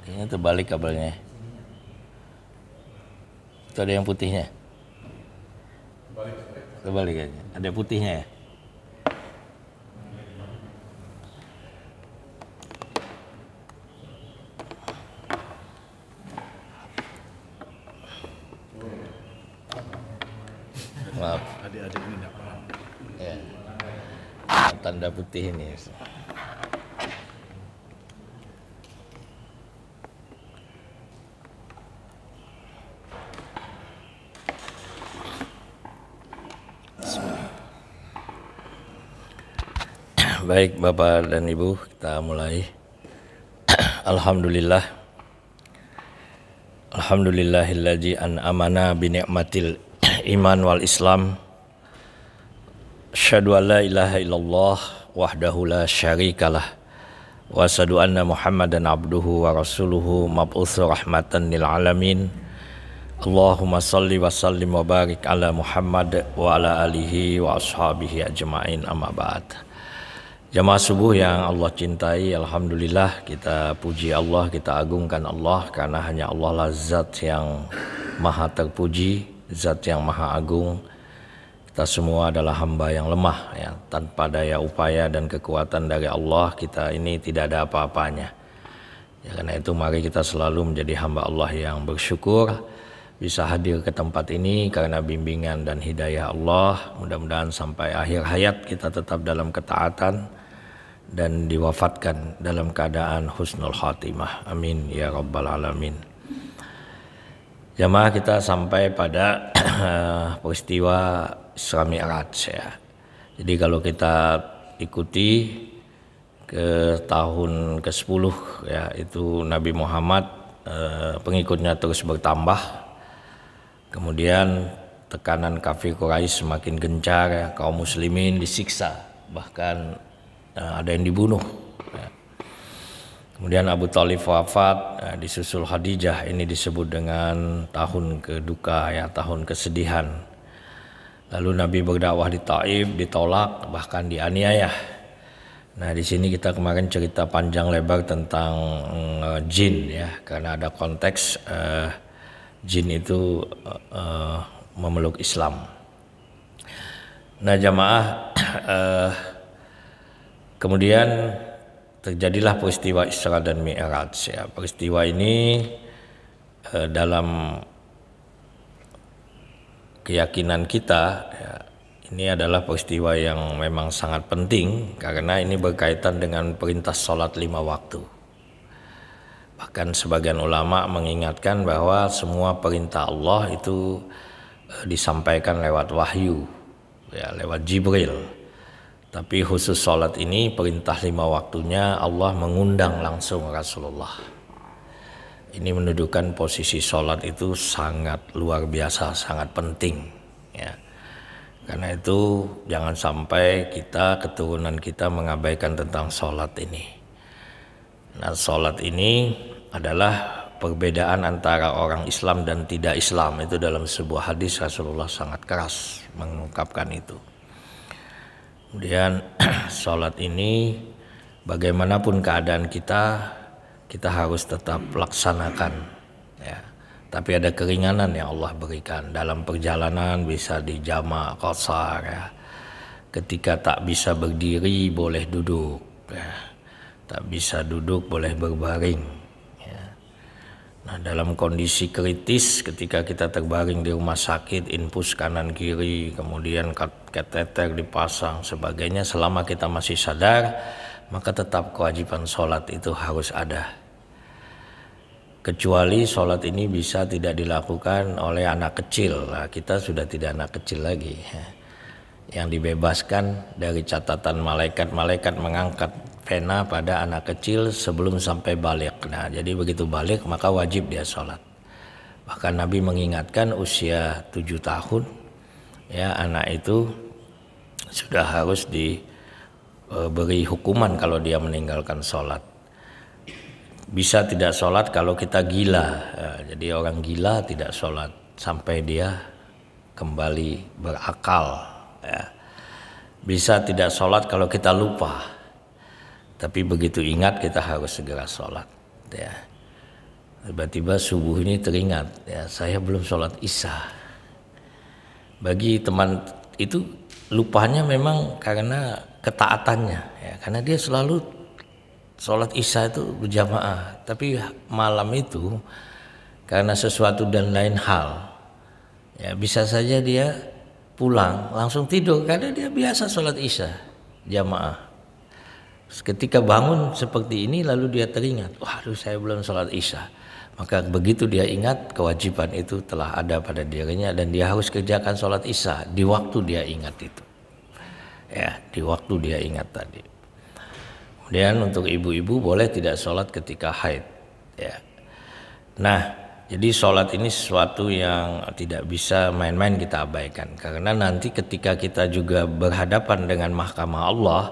Ini terbalik kabelnya. Itu ada yang putihnya. Terbalik aja. Ada putihnya ya. Maaf. Adik-adik ini tidak paham. Ya. Tanda putih ini. Baik Bapak dan Ibu, kita mulai. Alhamdulillah. Alhamdulillahilladzi an'amana bi ni'matil iman wal islam. Asyhadu an la ilaha illallah wahdahu la syarikalah wa asyhadu anna Muhammadan abduhu wa rasuluhu mab'utsu rahmatan lil alamin. Allahumma salli wa sallim wa barik ala Muhammad wa ala alihi wa ashabihi ajma'in, amma ba'd. Jamaah subuh yang Allah cintai, alhamdulillah kita puji Allah, kita agungkan Allah, karena hanya Allah lah zat yang maha terpuji, zat yang maha agung. Kita semua adalah hamba yang lemah ya, tanpa daya upaya dan kekuatan dari Allah kita ini tidak ada apa-apanya. Ya, karena itu mari kita selalu menjadi hamba Allah yang bersyukur bisa hadir ke tempat ini karena bimbingan dan hidayah Allah. Mudah-mudahan sampai akhir hayat kita tetap dalam ketaatan dan diwafatkan dalam keadaan husnul khatimah. Amin ya rabbal alamin. Jamaah, kita sampai pada peristiwa Isra Mi'raj ya. Jadi kalau kita ikuti ke tahun ke-10 ya, itu Nabi Muhammad pengikutnya terus bertambah. Kemudian tekanan kafir Quraisy semakin gencar ya, kaum muslimin disiksa, bahkan ada yang dibunuh ya. Kemudian Abu Thalib wafat, disusul Khadijah. Ini disebut dengan tahun keduka ya, tahun kesedihan. Lalu Nabi berdakwah di Taif, ditolak, bahkan dianiaya. Nah, di sini kita kemarin cerita panjang lebar tentang jin ya, karena ada konteks jin itu memeluk Islam. Nah jamaah, kemudian terjadilah peristiwa Isra dan Mi'raj ya. Peristiwa ini dalam keyakinan kita ya, ini adalah peristiwa yang memang sangat penting karena ini berkaitan dengan perintah sholat 5 waktu. Bahkan sebagian ulama mengingatkan bahwa semua perintah Allah itu disampaikan lewat wahyu ya, lewat Jibril. Tapi khusus sholat ini perintah 5 waktunya Allah mengundang langsung Rasulullah. Ini menunjukkan posisi sholat itu sangat luar biasa, sangat penting ya. Karena itu jangan sampai keturunan kita mengabaikan tentang sholat ini. Nah, sholat ini adalah perbedaan antara orang Islam dan tidak Islam. Itu dalam sebuah hadis Rasulullah sangat keras mengungkapkan itu. Kemudian sholat ini bagaimanapun keadaan kita harus tetap laksanakan ya. Tapi ada keringanan yang Allah berikan. Dalam perjalanan bisa dijamak qasar ya. Ketika tak bisa berdiri boleh duduk ya. Tak bisa duduk boleh berbaring ya. Nah, dalam kondisi kritis ketika kita terbaring di rumah sakit, infus kanan kiri, kemudian kateter dipasang sebagainya, selama kita masih sadar maka tetap kewajiban sholat itu harus ada. Kecuali sholat ini bisa tidak dilakukan oleh anak kecil. Nah, kita sudah tidak anak kecil lagi ya. Yang dibebaskan dari catatan malaikat mengangkat pena pada anak kecil sebelum sampai balik. Nah, jadi begitu balik maka wajib dia sholat. Bahkan Nabi mengingatkan usia 7 tahun ya, anak itu sudah harus diberi hukuman kalau dia meninggalkan sholat. Bisa tidak sholat kalau kita gila ya, jadi orang gila tidak sholat sampai dia kembali berakal ya. Bisa tidak sholat kalau kita lupa, tapi begitu ingat kita harus segera sholat ya. Tiba-tiba subuh ini teringat, ya saya belum sholat isya. Bagi teman itu lupanya memang karena ketaatannya, ya, karena dia selalu sholat isya itu berjamaah. Tapi malam itu karena sesuatu dan lain hal, ya bisa saja dia pulang langsung tidur karena dia biasa sholat isya jamaah. Ketika bangun seperti ini lalu dia teringat, waduh saya belum sholat isya. Maka begitu dia ingat kewajiban itu telah ada pada dirinya dan dia harus kerjakan sholat isya di waktu dia ingat itu. Ya, di waktu dia ingat tadi. Kemudian untuk ibu-ibu boleh tidak sholat ketika haid. Ya. Nah, jadi sholat ini sesuatu yang tidak bisa main-main kita abaikan. Karena nanti ketika kita juga berhadapan dengan mahkamah Allah,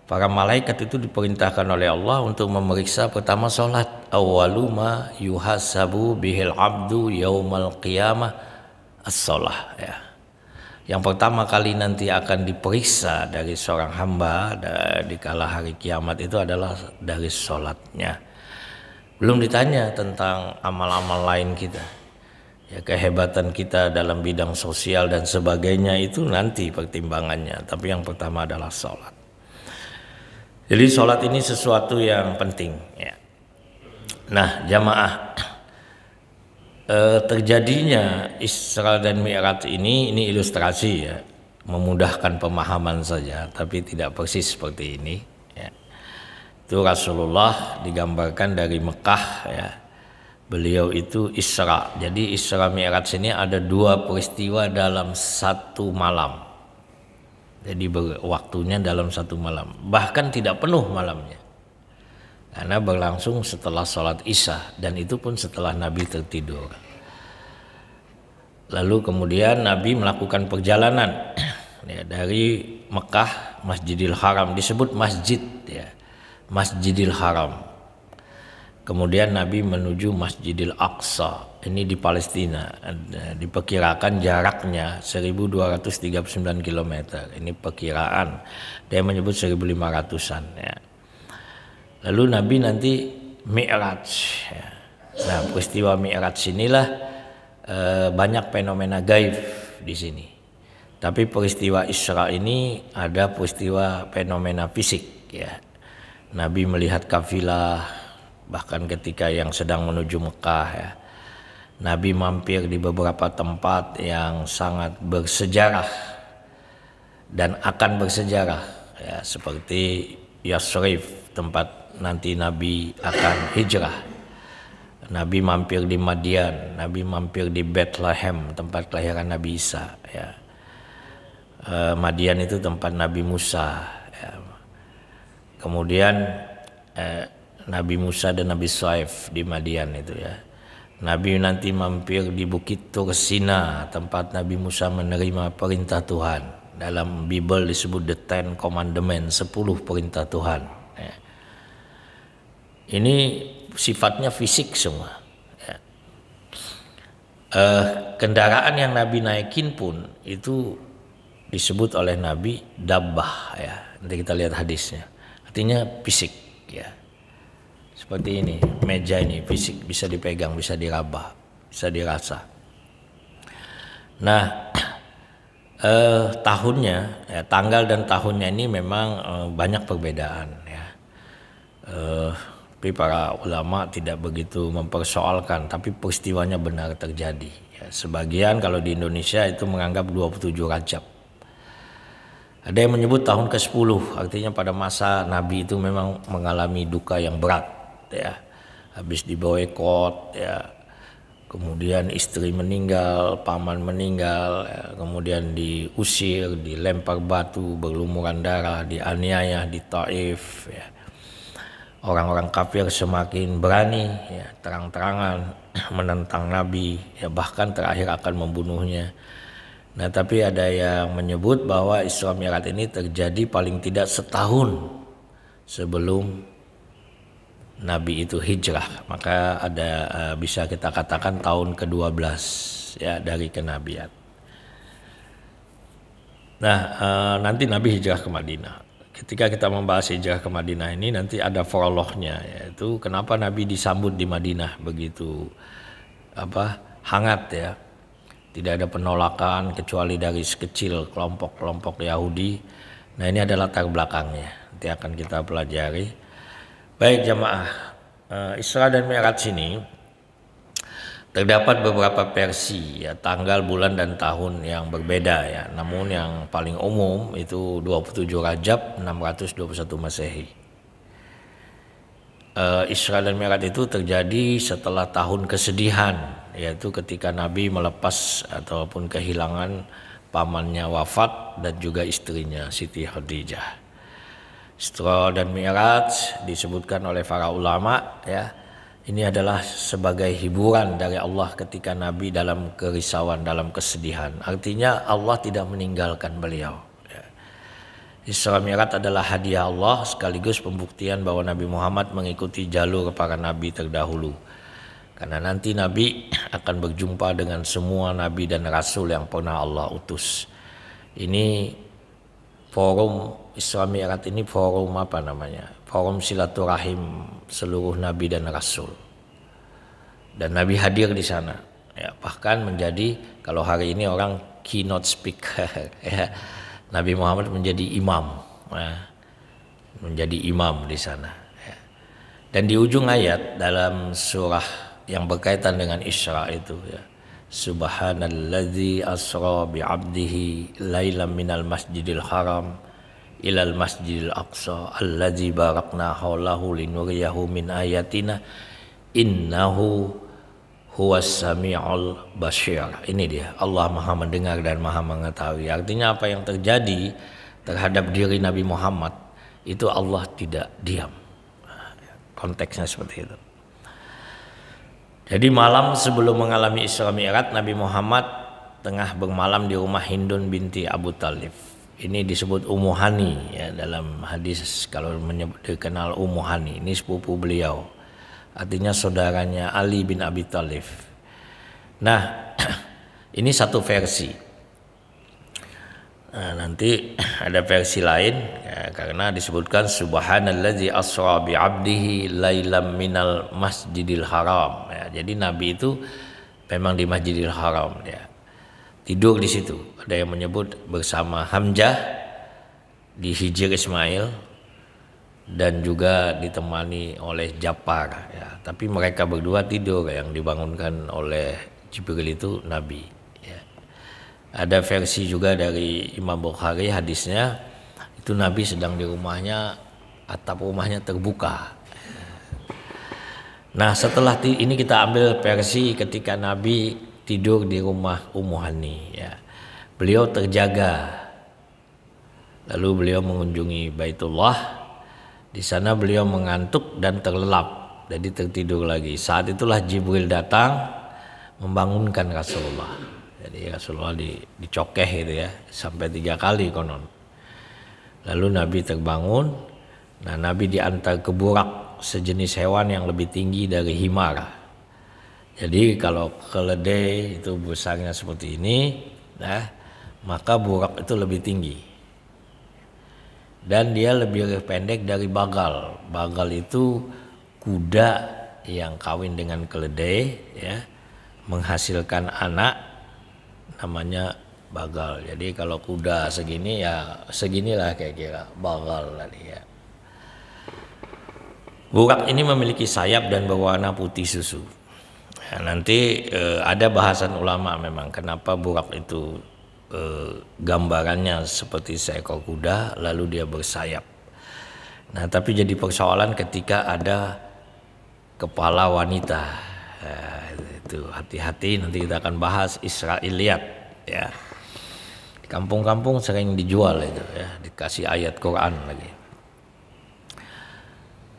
para malaikat itu diperintahkan oleh Allah untuk memeriksa pertama sholat. Awwalu ma yuhasabu bihil abdu yaumal qiyamah as-sholah. Ya. Yang pertama kali nanti akan diperiksa dari seorang hamba di kala hari kiamat itu adalah dari sholatnya. Belum ditanya tentang amal-amal lain kita. Ya, kehebatan kita dalam bidang sosial dan sebagainya itu nanti pertimbangannya. Tapi yang pertama adalah sholat. Jadi sholat ini sesuatu yang penting, ya. Nah, jamaah, terjadinya Isra dan Mi'raj ini ilustrasi, ya, memudahkan pemahaman saja, tapi tidak persis seperti ini. Ya. Itu Rasulullah digambarkan dari Mekah, ya. Beliau itu Isra. Jadi Isra Mi'raj ini ada dua peristiwa dalam satu malam. Jadi waktunya dalam satu malam, bahkan tidak penuh malamnya, karena berlangsung setelah sholat isya dan itu pun setelah Nabi tertidur. Lalu kemudian Nabi melakukan perjalanan, ya, dari Mekah, Masjidil Haram, disebut masjid, ya, Masjidil Haram. Kemudian Nabi menuju Masjidil Aqsa, ini di Palestina, diperkirakan jaraknya 1239 km, ini perkiraan, dia menyebut 1500-an, ya. Lalu Nabi nanti Mi'raj, ya. Nah, peristiwa Mi'raj inilah banyak fenomena gaib di sini. Tapi peristiwa Isra ini ada peristiwa fenomena fisik, ya. Nabi melihat kafilah, bahkan ketika yang sedang menuju Mekah, ya. Nabi mampir di beberapa tempat yang sangat bersejarah dan akan bersejarah, ya, seperti Yasrib, tempat nanti Nabi akan hijrah. Nabi mampir di Madian, Nabi mampir di Bethlehem, tempat kelahiran Nabi Isa, ya. Madian itu tempat Nabi Musa, ya. Kemudian Nabi Musa dan Nabi Shu'aib di Madian itu, ya. Nabi nanti mampir di Bukit Tursina, tempat Nabi Musa menerima perintah Tuhan. Dalam Bible disebut the Ten Commandments, 10 perintah Tuhan, ya. Ini sifatnya fisik semua, ya. Kendaraan yang Nabi naikin pun itu disebut oleh Nabi dabbah, ya. Nanti kita lihat hadisnya. Artinya fisik, ya. Seperti ini, meja ini fisik, bisa dipegang, bisa diraba, bisa dirasa. Nah, tahunnya, ya, tanggal dan tahunnya ini memang banyak perbedaan, ya. Tapi para ulama tidak begitu mempersoalkan, tapi peristiwanya benar terjadi, ya. Sebagian kalau di Indonesia itu menganggap 27 Rajab. Ada yang menyebut tahun ke-10, artinya pada masa Nabi itu memang mengalami duka yang berat, ya. Habis diboikot, ya. Kemudian istri meninggal, paman meninggal, ya. Kemudian diusir, dilempar batu, berlumuran darah, dianiaya di Taif, ya. Orang-orang kafir semakin berani, ya, terang-terangan menentang Nabi, ya, bahkan terakhir akan membunuhnya. Nah, tapi ada yang menyebut bahwa Isra Mi'raj ini terjadi paling tidak setahun sebelum Nabi itu hijrah. Maka ada bisa kita katakan tahun ke-12, ya, dari kenabian. Nah, nanti Nabi hijrah ke Madinah. ketika kita membahas hijrah ke Madinah ini nanti ada prolognya, yaitu kenapa Nabi disambut di Madinah begitu hangat ya. Tidak ada penolakan kecuali dari sekecil kelompok-kelompok Yahudi. Nah, ini adalah latar belakangnya. Nanti akan kita pelajari. Baik jamaah, Isra dan Mi'raj ini terdapat beberapa versi ya, tanggal, bulan dan tahun yang berbeda ya. Namun yang paling umum itu 27 Rajab 621 Masehi. Isra dan Mi'raj itu terjadi setelah tahun kesedihan, yaitu ketika Nabi melepas ataupun kehilangan pamannya wafat dan juga istrinya Siti Khadijah. Isra dan Mi'raj disebutkan oleh para ulama ya. Ini adalah sebagai hiburan dari Allah ketika Nabi dalam kerisauan, dalam kesedihan. Artinya Allah tidak meninggalkan beliau. Isra Mi'raj adalah hadiah Allah sekaligus pembuktian bahwa Nabi Muhammad mengikuti jalur para nabi terdahulu. Karena nanti Nabi akan berjumpa dengan semua nabi dan rasul yang pernah Allah utus. Ini forum Isra Mi'raj ini forum apa namanya? Forum silaturahim seluruh nabi dan rasul. Dan Nabi hadir di sana. Ya, bahkan menjadi kalau hari ini orang keynote speaker ya. Nabi Muhammad menjadi imam. Ya, menjadi imam di sana ya. Dan di ujung ayat dalam surah yang berkaitan dengan Isra itu ya. Subhanalladzi asra bi'abdihi lailam minal masjidil haram ilal masjidil aqsa alladzi barakna haulahu linuriyahu min ayatina innahu huwas sami'ul basyir. Ini dia, Allah Maha mendengar dan Maha mengetahui. Artinya apa yang terjadi terhadap diri Nabi Muhammad itu Allah tidak diam. Konteksnya seperti itu. Jadi malam sebelum mengalami Isra Mi'raj, Nabi Muhammad tengah bermalam di rumah Hindun binti Abu Talib. Ini disebut Ummu Hani ya, dalam hadis kalau menyebut dikenal Ummu Hani, ini sepupu beliau. Artinya saudaranya Ali bin Abi Thalib. Nah, ini satu versi. Nah, nanti ada versi lain ya, karena disebutkan subhanalladzi asra bi 'abdihi lailam minal masjidil haram ya, jadi Nabi itu memang di Masjidil Haram ya. Tidur di situ. Ada yang menyebut bersama Hamzah di Hijr Ismail dan juga ditemani oleh Ja'far ya. Tapi mereka berdua tidur, yang dibangunkan oleh Jibril itu Nabi ya. Ada versi juga dari Imam Bukhari hadisnya itu Nabi sedang di rumahnya, atap rumahnya terbuka. Nah, setelah ini kita ambil versi ketika Nabi tidur di rumah Ummu Hani ya. Beliau terjaga. Lalu beliau mengunjungi Baitullah. Di sana beliau mengantuk dan terlelap, jadi tertidur lagi. Saat itulah Jibril datang membangunkan Rasulullah. Jadi Rasulullah dicokeh gitu ya, sampai 3 kali konon. Lalu Nabi terbangun. Nah, Nabi diantar ke burak, sejenis hewan yang lebih tinggi dari himar. Jadi kalau keledai itu besarnya seperti ini, nah, maka burak itu lebih tinggi. Dan dia lebih pendek dari bagal. Bagal itu kuda yang kawin dengan keledai ya, menghasilkan anak namanya bagal. Jadi kalau kuda segini ya seginilah kira-kira bagal tadi ya. Burak ini memiliki sayap dan berwarna putih susu. Ya, nanti ada bahasan ulama memang kenapa burak itu gambarannya seperti seekor kuda lalu dia bersayap. Nah, tapi jadi persoalan ketika ada kepala wanita. Nah, itu hati-hati, nanti kita akan bahas Israiliyat ya. Di kampung-kampung sering dijual itu ya, dikasih ayat Quran lagi.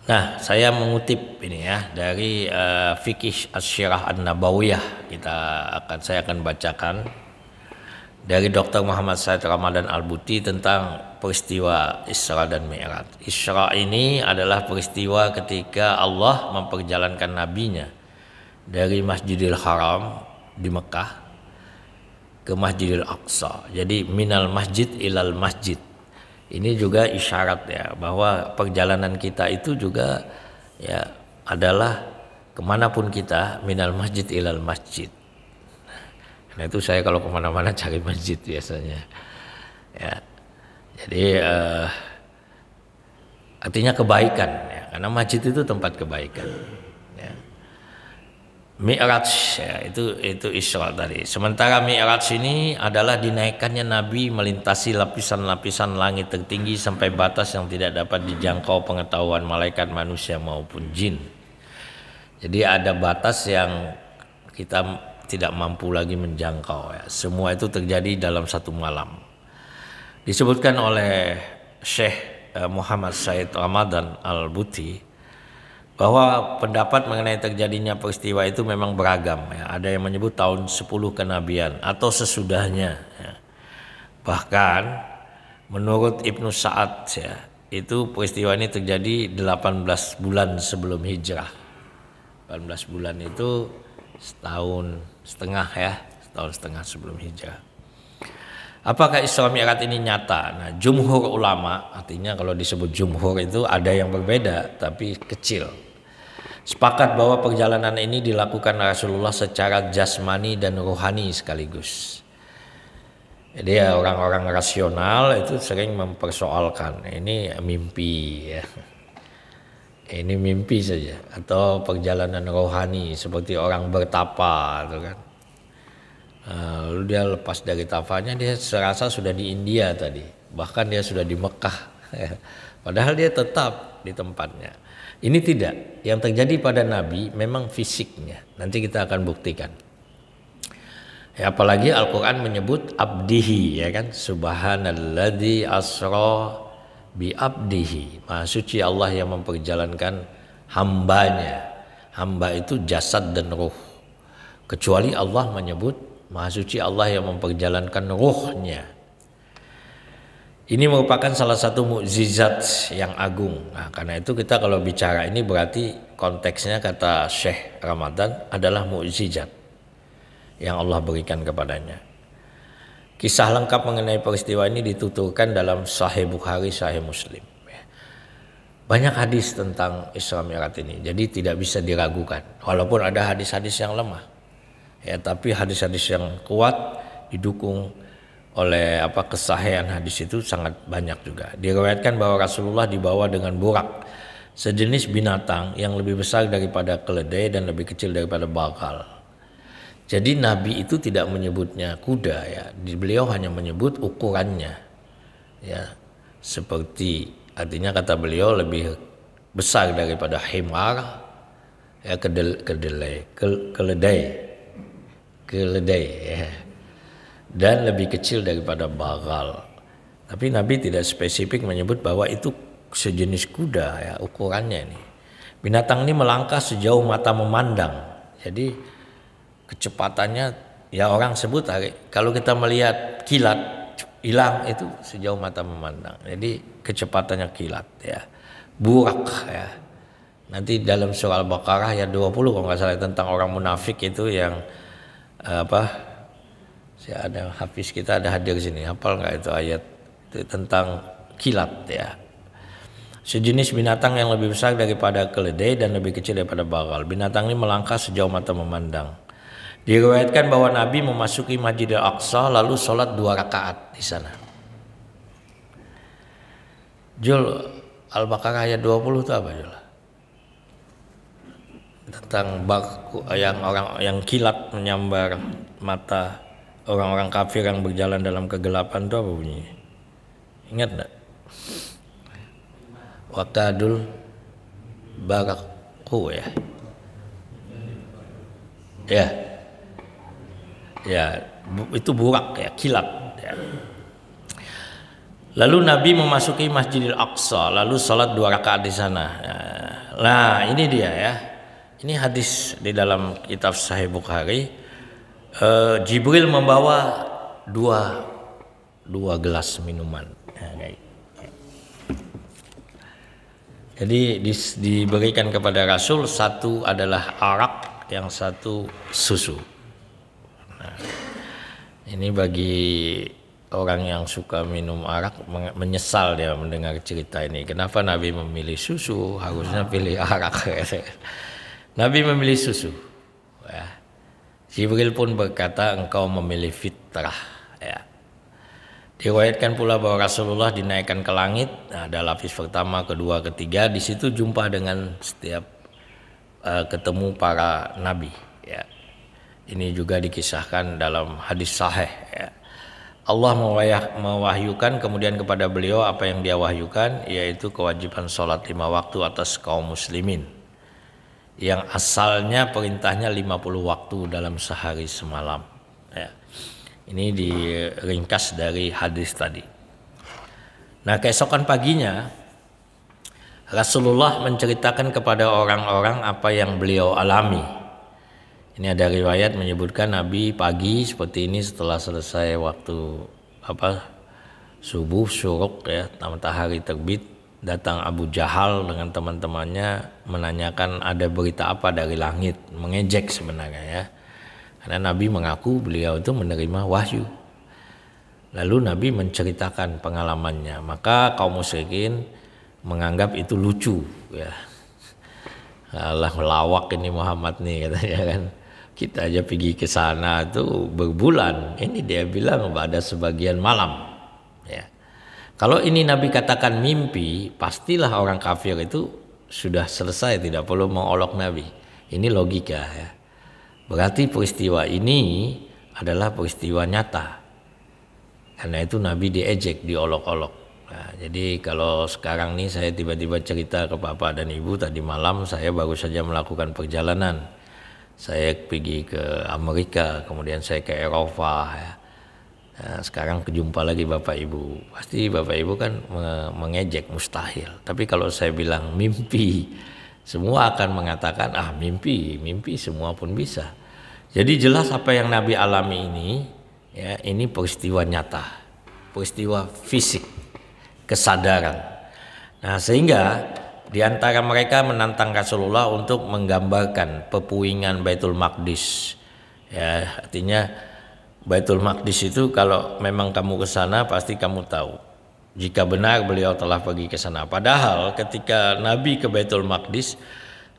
Nah, saya mengutip ini ya dari Fiqh Asy-Syirah An-Nabawiyah. Saya akan bacakan dari Dr. Muhammad Said Ramadan Al-Buti tentang peristiwa Isra dan Mi'raj. Isra ini adalah peristiwa ketika Allah memperjalankan nabinya dari Masjidil Haram di Mekah ke Masjidil Aqsa. Jadi minal masjid ilal masjid. Ini juga isyarat ya bahwa perjalanan kita itu juga ya adalah kemanapun kita, minal masjid ilal masjid. Nah itu saya kalau kemana-mana cari masjid biasanya. Ya, jadi artinya kebaikan ya, karena masjid itu tempat kebaikan. Ya. Mi'raj ya, itu Isra tadi. Sementara Mi'raj ini adalah dinaikkannya Nabi melintasi lapisan-lapisan langit tertinggi sampai batas yang tidak dapat dijangkau pengetahuan malaikat, manusia maupun jin. Jadi ada batas yang kita tidak mampu lagi menjangkau ya. Semua itu terjadi dalam satu malam. Disebutkan oleh Syekh Muhammad Said Ramadan Al-Buti bahwa pendapat mengenai terjadinya peristiwa itu memang beragam ya. Ada yang menyebut tahun 10 kenabian atau sesudahnya ya. Bahkan menurut Ibnu Sa'ad ya, itu peristiwa ini terjadi 18 bulan sebelum hijrah. 18 bulan itu setahun setengah ya, setahun setengah sebelum hijrah. Apakah Isra Mi'raj ini nyata? Nah, jumhur ulama, artinya kalau disebut jumhur itu ada yang berbeda tapi kecil, sepakat bahwa perjalanan ini dilakukan Rasulullah secara jasmani dan rohani sekaligus. Jadi ya, orang-orang rasional itu sering mempersoalkan ini mimpi ya. Ini mimpi saja atau perjalanan rohani seperti orang bertapa gitu kan. Lalu dia lepas dari tafanya, dia serasa sudah di India tadi, bahkan dia sudah di Mekah padahal dia tetap di tempatnya. Ini tidak, yang terjadi pada Nabi memang fisiknya, nanti kita akan buktikan ya, apalagi Al-Quran menyebut abdihi ya kan, subhanalladzi asra bi abdihi, maha suci Allah yang memperjalankan hambanya. Hamba itu jasad dan ruh, kecuali Allah menyebut maha suci Allah yang memperjalankan ruhnya. Ini merupakan salah satu mukjizat yang agung. Nah, karena itu kita kalau bicara ini berarti konteksnya kata Syekh Ramadan adalah mukjizat yang Allah berikan kepadanya. Kisah lengkap mengenai peristiwa ini dituturkan dalam Sahih Bukhari, Sahih Muslim. Banyak hadis tentang Isra Mi'raj ini, jadi tidak bisa diragukan. Walaupun ada hadis-hadis yang lemah, ya, tapi hadis-hadis yang kuat didukung oleh kesahihan hadis itu sangat banyak juga. Diriwayatkan bahwa Rasulullah dibawa dengan burak, sejenis binatang yang lebih besar daripada keledai dan lebih kecil daripada bakal. Jadi Nabi itu tidak menyebutnya kuda ya, beliau hanya menyebut ukurannya ya, seperti artinya kata beliau lebih besar daripada himar ya, keledai ya, dan lebih kecil daripada bakal. Tapi Nabi tidak spesifik menyebut bahwa itu sejenis kuda ya ukurannya ini. Binatang ini melangkah sejauh mata memandang. Jadi kecepatannya ya orang sebut kalau kita melihat kilat hilang itu sejauh mata memandang. Jadi kecepatannya kilat ya. Burak ya. Nanti dalam surah Al-Baqarah ya 20 kalau nggak salah tentang orang munafik itu yang ada hafiz kita ada hadir sini, hafal nggak itu ayat itu tentang kilat ya. Sejenis binatang yang lebih besar daripada keledai dan lebih kecil daripada bakal. Binatang ini melangkah sejauh mata memandang. Diriwayatkan bahwa Nabi memasuki Masjidil Aqsa lalu sholat 2 rakaat di sana. Jul, Al-Baqarah ayat 20 itu apa Jul? Tentang yang kilat menyambar mata orang-orang kafir yang berjalan dalam kegelapan itu apa bunyinya? Ingat enggak? Waqadul baraku ya. Ya, itu burak ya, kilat ya. Lalu Nabi memasuki Masjidil Aqsa lalu sholat 2 rakaat di sana. Nah, ini dia ya. Ini hadis di dalam kitab Sahih Bukhari. Jibril membawa dua gelas minuman. Jadi diberikan kepada Rasul, satu adalah arak, yang satu susu. Nah, ini bagi orang yang suka minum arak menyesal dia mendengar cerita ini. Kenapa Nabi memilih susu? Harusnya pilih arak. Nabi memilih susu. Ya. Jibril pun berkata, engkau memilih fitrah. Ya. Diriwayatkan pula bahwa Rasulullah dinaikkan ke langit. Nah, ada lapis pertama, kedua, ketiga. Di situ jumpa dengan setiap ketemu para nabi. Ya. Ini juga dikisahkan dalam hadis sahih. Ya. Allah mewahyukan kemudian kepada beliau apa yang dia wahyukan, yaitu kewajiban sholat 5 waktu atas kaum muslimin, yang asalnya perintahnya 50 waktu dalam sehari semalam. Ya. Ini diringkas dari hadis tadi. Nah, keesokan paginya Rasulullah menceritakan kepada orang-orang apa yang beliau alami. Ini ada riwayat menyebutkan Nabi pagi seperti ini setelah selesai waktu subuh syuruk ya, matahari terbit, datang Abu Jahal dengan teman-temannya menanyakan ada berita apa dari langit, mengejek sebenarnya ya. Karena Nabi mengaku beliau itu menerima wahyu. Lalu Nabi menceritakan pengalamannya, maka kaum musyrikin menganggap itu lucu ya. Allah melawak ini Muhammad nih katanya kan. Kita aja pergi ke sana tuh berbulan. Ini dia bilang pada sebagian malam. Ya. Kalau ini Nabi katakan mimpi, pastilah orang kafir itu sudah selesai, tidak perlu mengolok Nabi. Ini logika ya. Berarti peristiwa ini adalah peristiwa nyata. Karena itu Nabi diejek, diolok-olok. Nah, jadi kalau sekarang nih saya tiba-tiba cerita ke Bapak dan Ibu, tadi malam saya baru saja melakukan perjalanan. Saya pergi ke Amerika, kemudian saya ke Eropa ya. Nah, sekarang kejumpa lagi Bapak Ibu. Pasti Bapak Ibu kan mengejek, mustahil. Tapi kalau saya bilang mimpi, semua akan mengatakan mimpi semua pun bisa. Jadi jelas apa yang Nabi alami ini ya, ini peristiwa nyata, peristiwa fisik, kesadaran. Nah, sehingga di antara mereka menantang Rasulullah untuk menggambarkan pepuingan Baitul Maqdis. Ya, artinya Baitul Maqdis itu kalau memang kamu ke sana pasti kamu tahu. Jika benar beliau telah pergi ke sana. Padahal ketika Nabi ke Baitul Maqdis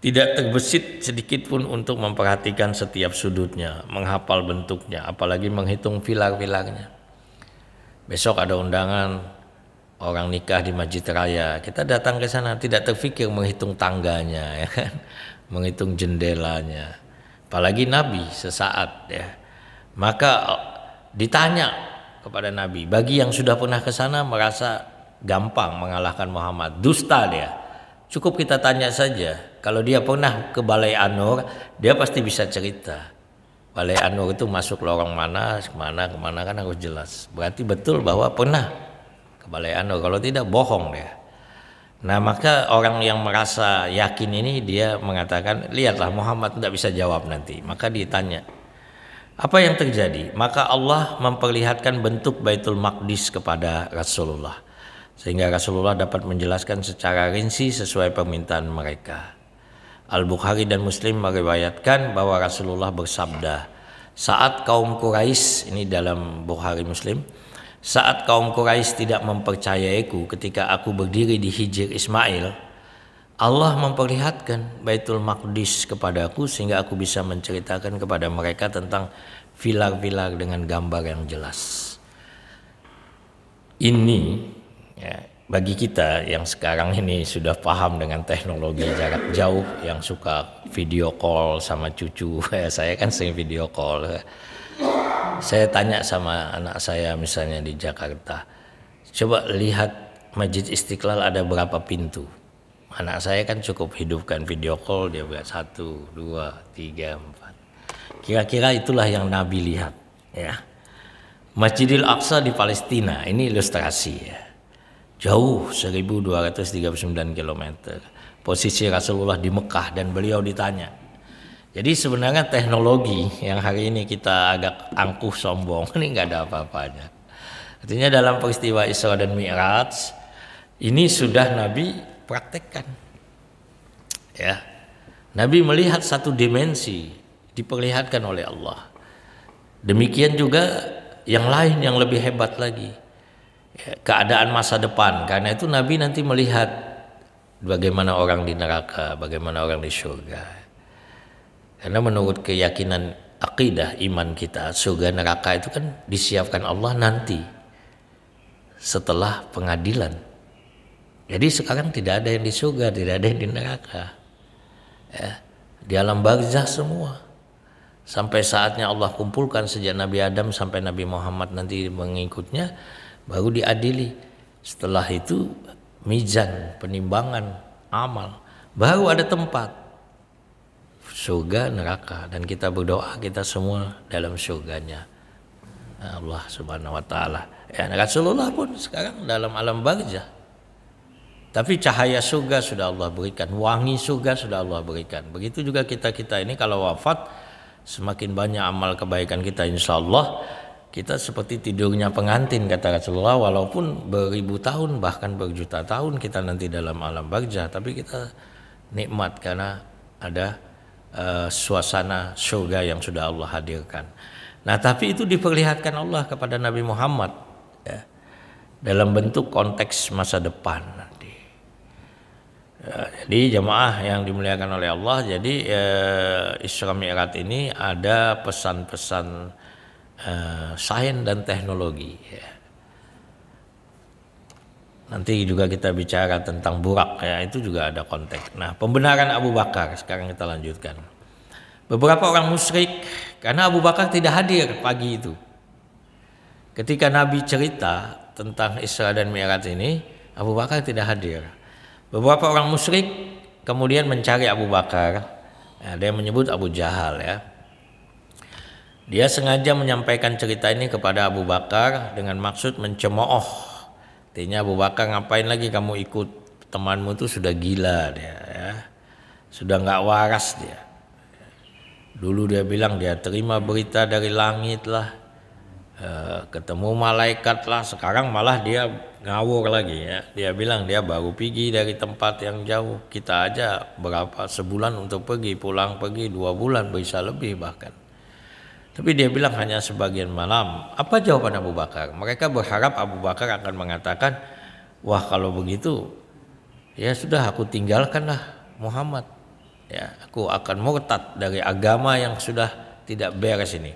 tidak terbesit sedikit pun untuk memperhatikan setiap sudutnya, menghafal bentuknya, apalagi menghitung pilar-pilarnya. Besok ada undangan orang nikah di Masjid Raya, kita datang ke sana tidak terfikir menghitung tangganya ya kan, menghitung jendelanya, apalagi Nabi sesaat ya. Maka ditanya kepada Nabi, bagi yang sudah pernah ke sana merasa gampang mengalahkan Muhammad, dusta dia. Cukup kita tanya saja, kalau dia pernah ke Balai Anur, dia pasti bisa cerita. Balai Anur itu masuk lorong mana, kemana kan harus jelas. Berarti betul bahwa pernah Balai Anur, kalau tidak bohong dia. Nah, maka orang yang merasa yakin ini dia mengatakan, lihatlah Muhammad tidak bisa jawab nanti. Maka ditanya, apa yang terjadi? Maka Allah memperlihatkan bentuk Baitul Maqdis kepada Rasulullah, sehingga Rasulullah dapat menjelaskan secara rinci sesuai permintaan mereka. Al-Bukhari dan Muslim meriwayatkan bahwa Rasulullah bersabda, saat kaum Quraisy, ini dalam Bukhari Muslim, saat kaum Quraisy tidak mempercayaiku ketika aku berdiri di Hijr Ismail, Allah memperlihatkan Baitul Maqdis kepadaku sehingga aku bisa menceritakan kepada mereka tentang pilar-pilar dengan gambar yang jelas. Ini ya, bagi kita yang sekarang ini sudah paham dengan teknologi jarak jauh, yang suka video call sama cucu, saya kan sering video call. Saya tanya sama anak saya misalnya di Jakarta, coba lihat Masjid Istiqlal ada berapa pintu. Anak saya kan cukup hidupkan video call, dia buat 1, 2, 3, 4. Kira-kira itulah yang Nabi lihat ya. Masjidil Aqsa di Palestina, ini ilustrasi ya. Jauh 1239 km. Posisi Rasulullah di Mekah dan beliau ditanya. Jadi sebenarnya teknologi yang hari ini kita agak angkuh sombong ini nggak ada apa-apanya. Artinya dalam peristiwa Isra dan Mi'raj ini sudah Nabi praktekkan. Ya. Nabi melihat satu dimensi diperlihatkan oleh Allah. Demikian juga yang lain yang lebih hebat lagi, ya, keadaan masa depan. Karena itu Nabi nanti melihat bagaimana orang di neraka, bagaimana orang di surga. Karena menurut keyakinan akidah iman kita, surga neraka itu kan disiapkan Allah nanti setelah pengadilan. Jadi sekarang tidak ada yang di surga, tidak ada yang di neraka, ya, di alam barzah semua. Sampai saatnya Allah kumpulkan sejak Nabi Adam sampai Nabi Muhammad nanti mengikutnya, baru diadili. Setelah itu mizan, penimbangan amal, baru ada tempat surga neraka. Dan kita berdoa kita semua dalam surganya Allah Subhanahu wa taala. Ya, Rasulullah pun sekarang dalam alam barzah. Tapi cahaya surga sudah Allah berikan, wangi surga sudah Allah berikan. Begitu juga kita ini kalau wafat, semakin banyak amal kebaikan kita, insya Allah kita seperti tidurnya pengantin, kata Rasulullah. Walaupun beribu tahun bahkan berjuta tahun kita nanti dalam alam barzah, tapi kita nikmat karena ada suasana surga yang sudah Allah hadirkan. Nah, tapi itu diperlihatkan Allah kepada Nabi Muhammad, ya, dalam bentuk konteks masa depan nanti. Jadi jemaah yang dimuliakan oleh Allah, jadi Isra Mi'raj ini ada pesan-pesan sains dan teknologi, ya. Nanti juga kita bicara tentang Burak, ya, itu juga ada konteks. Nah, pembenaran Abu Bakar sekarang kita lanjutkan. Beberapa orang musyrik, karena Abu Bakar tidak hadir pagi itu. Ketika Nabi cerita tentang Isra dan Mi'raj ini, Abu Bakar tidak hadir. Beberapa orang musyrik kemudian mencari Abu Bakar. Ada yang menyebut Abu Jahal, ya. Dia sengaja menyampaikan cerita ini kepada Abu Bakar dengan maksud mencemooh. Artinya Abu Bakar, ngapain lagi kamu ikut, temanmu itu sudah gila dia, ya. Sudah nggak waras dia. Dulu dia bilang dia terima berita dari langit lah, ketemu malaikat lah. Sekarang malah dia ngawur lagi, ya. Dia bilang dia baru pergi dari tempat yang jauh. Kita aja berapa sebulan untuk pergi, pulang pergi 2 bulan bisa lebih bahkan. Tapi dia bilang hanya sebagian malam. Apa jawaban Abu Bakar? Mereka berharap Abu Bakar akan mengatakan, wah kalau begitu ya sudah aku tinggalkanlah Muhammad, ya, aku akan murtad dari agama yang sudah tidak beres ini.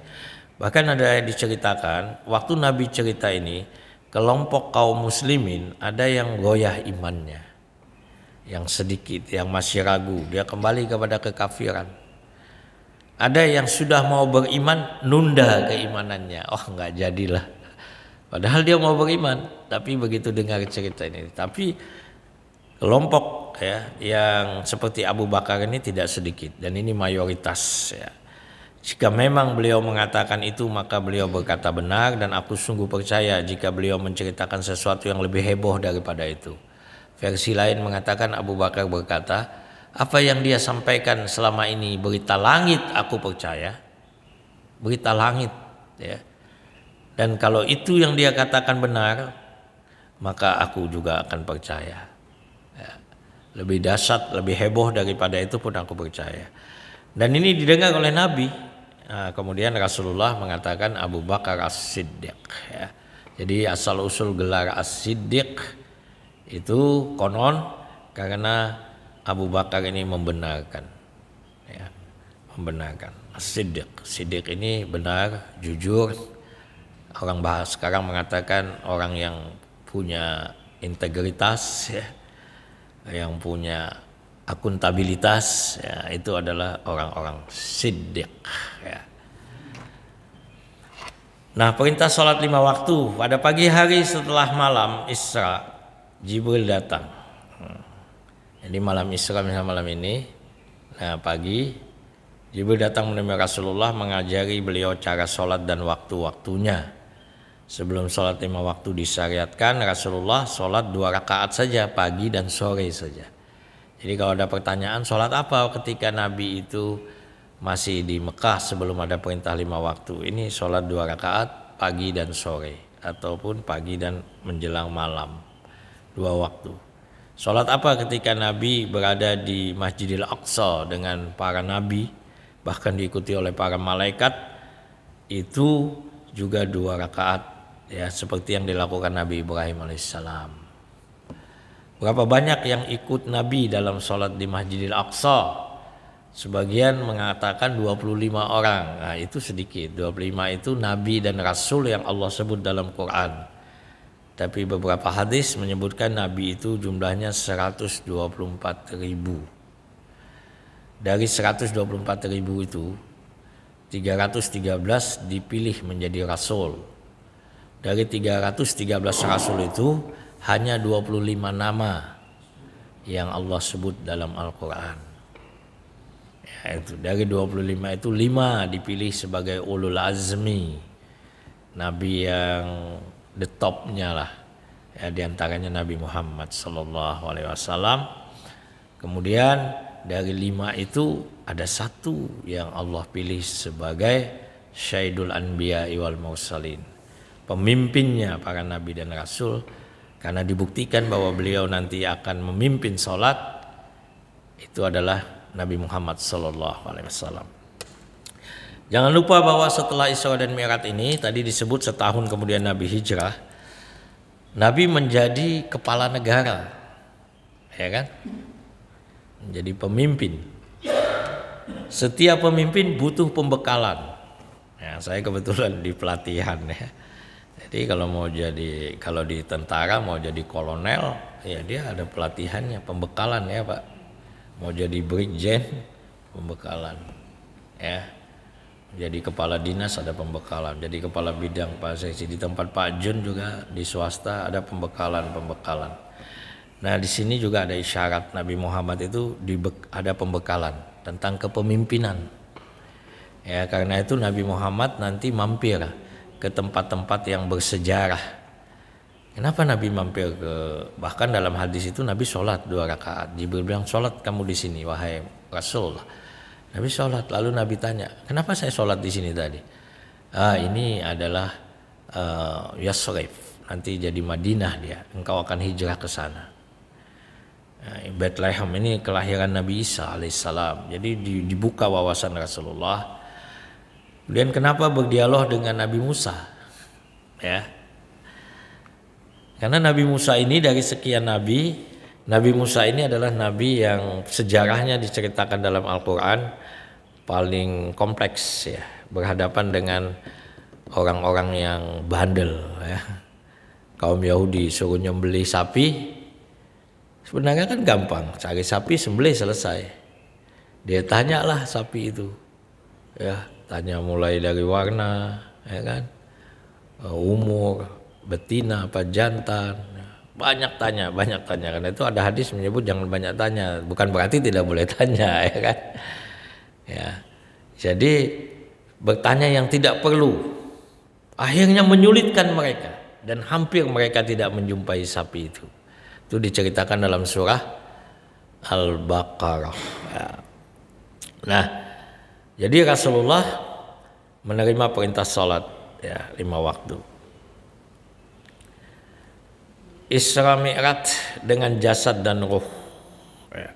Bahkan ada yang diceritakan waktu Nabi cerita ini, kelompok kaum muslimin ada yang goyah imannya, yang sedikit, yang masih ragu, dia kembali kepada kekafiran. Ada yang sudah mau beriman, nunda keimanannya, oh nggak jadilah. Padahal dia mau beriman, tapi begitu dengar cerita ini. Tapi kelompok, ya, yang seperti Abu Bakar ini tidak sedikit, dan ini mayoritas, ya. Jika memang beliau mengatakan itu, maka beliau berkata benar, dan aku sungguh percaya jika beliau menceritakan sesuatu yang lebih heboh daripada itu. Versi lain mengatakan Abu Bakar berkata, apa yang dia sampaikan selama ini berita langit, aku percaya. Berita langit, ya. Dan kalau itu yang dia katakan benar, maka aku juga akan percaya. Ya. Lebih dahsyat, lebih heboh daripada itu pun aku percaya. Dan ini didengar oleh Nabi. Nah, kemudian Rasulullah mengatakan Abu Bakar As-Siddiq, ya. Jadi asal usul gelar As-Siddiq itu konon karena Abu Bakar ini membenarkan, ya, membenarkan. As-Siddiq, Siddiq ini benar, jujur. Orang bahas sekarang mengatakan orang yang punya integritas, ya, yang punya akuntabilitas, ya, itu adalah orang-orang Siddiq, ya. Nah, perintah sholat 5 waktu pada pagi hari setelah malam Isra, Jibril datang. Jadi malam Isra misalnya malam ini, nah pagi Jibril datang menemui Rasulullah, mengajari beliau cara sholat dan waktu-waktunya. Sebelum sholat 5 waktu disyariatkan, Rasulullah sholat 2 rakaat saja, pagi dan sore saja. Jadi kalau ada pertanyaan sholat apa ketika Nabi itu masih di Mekah sebelum ada perintah 5 waktu, ini sholat 2 rakaat pagi dan sore, ataupun pagi dan menjelang malam, 2 waktu. Sholat apa ketika Nabi berada di Masjidil Aqsa dengan para nabi, bahkan diikuti oleh para malaikat, itu juga 2 rakaat ya, seperti yang dilakukan Nabi Ibrahim alaihissalam. Berapa banyak yang ikut Nabi dalam sholat di Masjidil Aqsa? Sebagian mengatakan 25 orang. Nah, itu sedikit. 25 itu Nabi dan Rasul yang Allah sebut dalam Quran. Tapi beberapa hadis menyebutkan Nabi itu jumlahnya 124.000. Dari 124.000 itu 313 dipilih menjadi Rasul. Dari 313 Rasul itu hanya 25 nama yang Allah sebut dalam Al-Quran. Ya, itu dari 25 itu 5 dipilih sebagai ulul azmi, nabi yang the topnya lah ya, diantaranya Nabi Muhammad sallallahu alaihi wasallam. Kemudian dari 5 itu ada 1 yang Allah pilih sebagai syaidul anbiya wal mursalin, pemimpinnya para nabi dan rasul, karena dibuktikan bahwa beliau nanti akan memimpin sholat. Itu adalah Nabi Muhammad sallallahu alaihi wasallam. Jangan lupa bahwa setelah Isra dan Mi'raj ini tadi disebut setahun kemudian Nabi hijrah, Nabi menjadi kepala negara, ya kan? Menjadi pemimpin. Setiap pemimpin butuh pembekalan. Ya, saya kebetulan di pelatihan ya. Jadi kalau di tentara mau jadi kolonel, ya dia ada pelatihannya, pembekalan ya Pak. Mau jadi brigjen, pembekalan ya. Jadi kepala dinas ada pembekalan, jadi kepala bidang Pak Seksi di tempat Pak Jun juga di swasta ada pembekalan. Nah di sini juga ada isyarat Nabi Muhammad itu ada pembekalan tentang kepemimpinan ya, karena itu Nabi Muhammad nanti mampir ke tempat-tempat yang bersejarah. Kenapa Nabi mampir bahkan dalam hadis itu Nabi sholat 2 rakaat. Jibril bilang, sholat kamu di sini wahai Rasul. Nabi sholat, lalu Nabi tanya, kenapa saya sholat di sini tadi? Ini adalah Yasrib, nanti jadi Madinah dia, engkau akan hijrah ke sana. Bethlehem ini kelahiran Nabi Isa alaihissalam. Jadi dibuka wawasan Rasulullah. Kemudian kenapa berdialog dengan Nabi Musa? Ya. Karena Nabi Musa ini dari sekian Nabi Musa ini adalah Nabi yang sejarahnya diceritakan dalam Al-Quran paling kompleks ya, berhadapan dengan orang-orang yang bandel ya. Kaum Yahudi suruh nyembelih sapi, sebenarnya kan gampang, cari sapi sembelih selesai. Dia tanyalah sapi itu ya, tanya mulai dari warna ya kan, umur, betina apa jantan, banyak tanya. Karena itu ada hadis menyebut jangan banyak tanya, bukan berarti tidak boleh tanya ya kan ya. Jadi bertanya yang tidak perlu akhirnya menyulitkan mereka dan hampir mereka tidak menjumpai sapi itu. Itu diceritakan dalam surah Al-Baqarah ya. Nah jadi Rasulullah menerima perintah sholat ya 5 waktu. Isra Mi'raj dengan jasad dan ruh ya.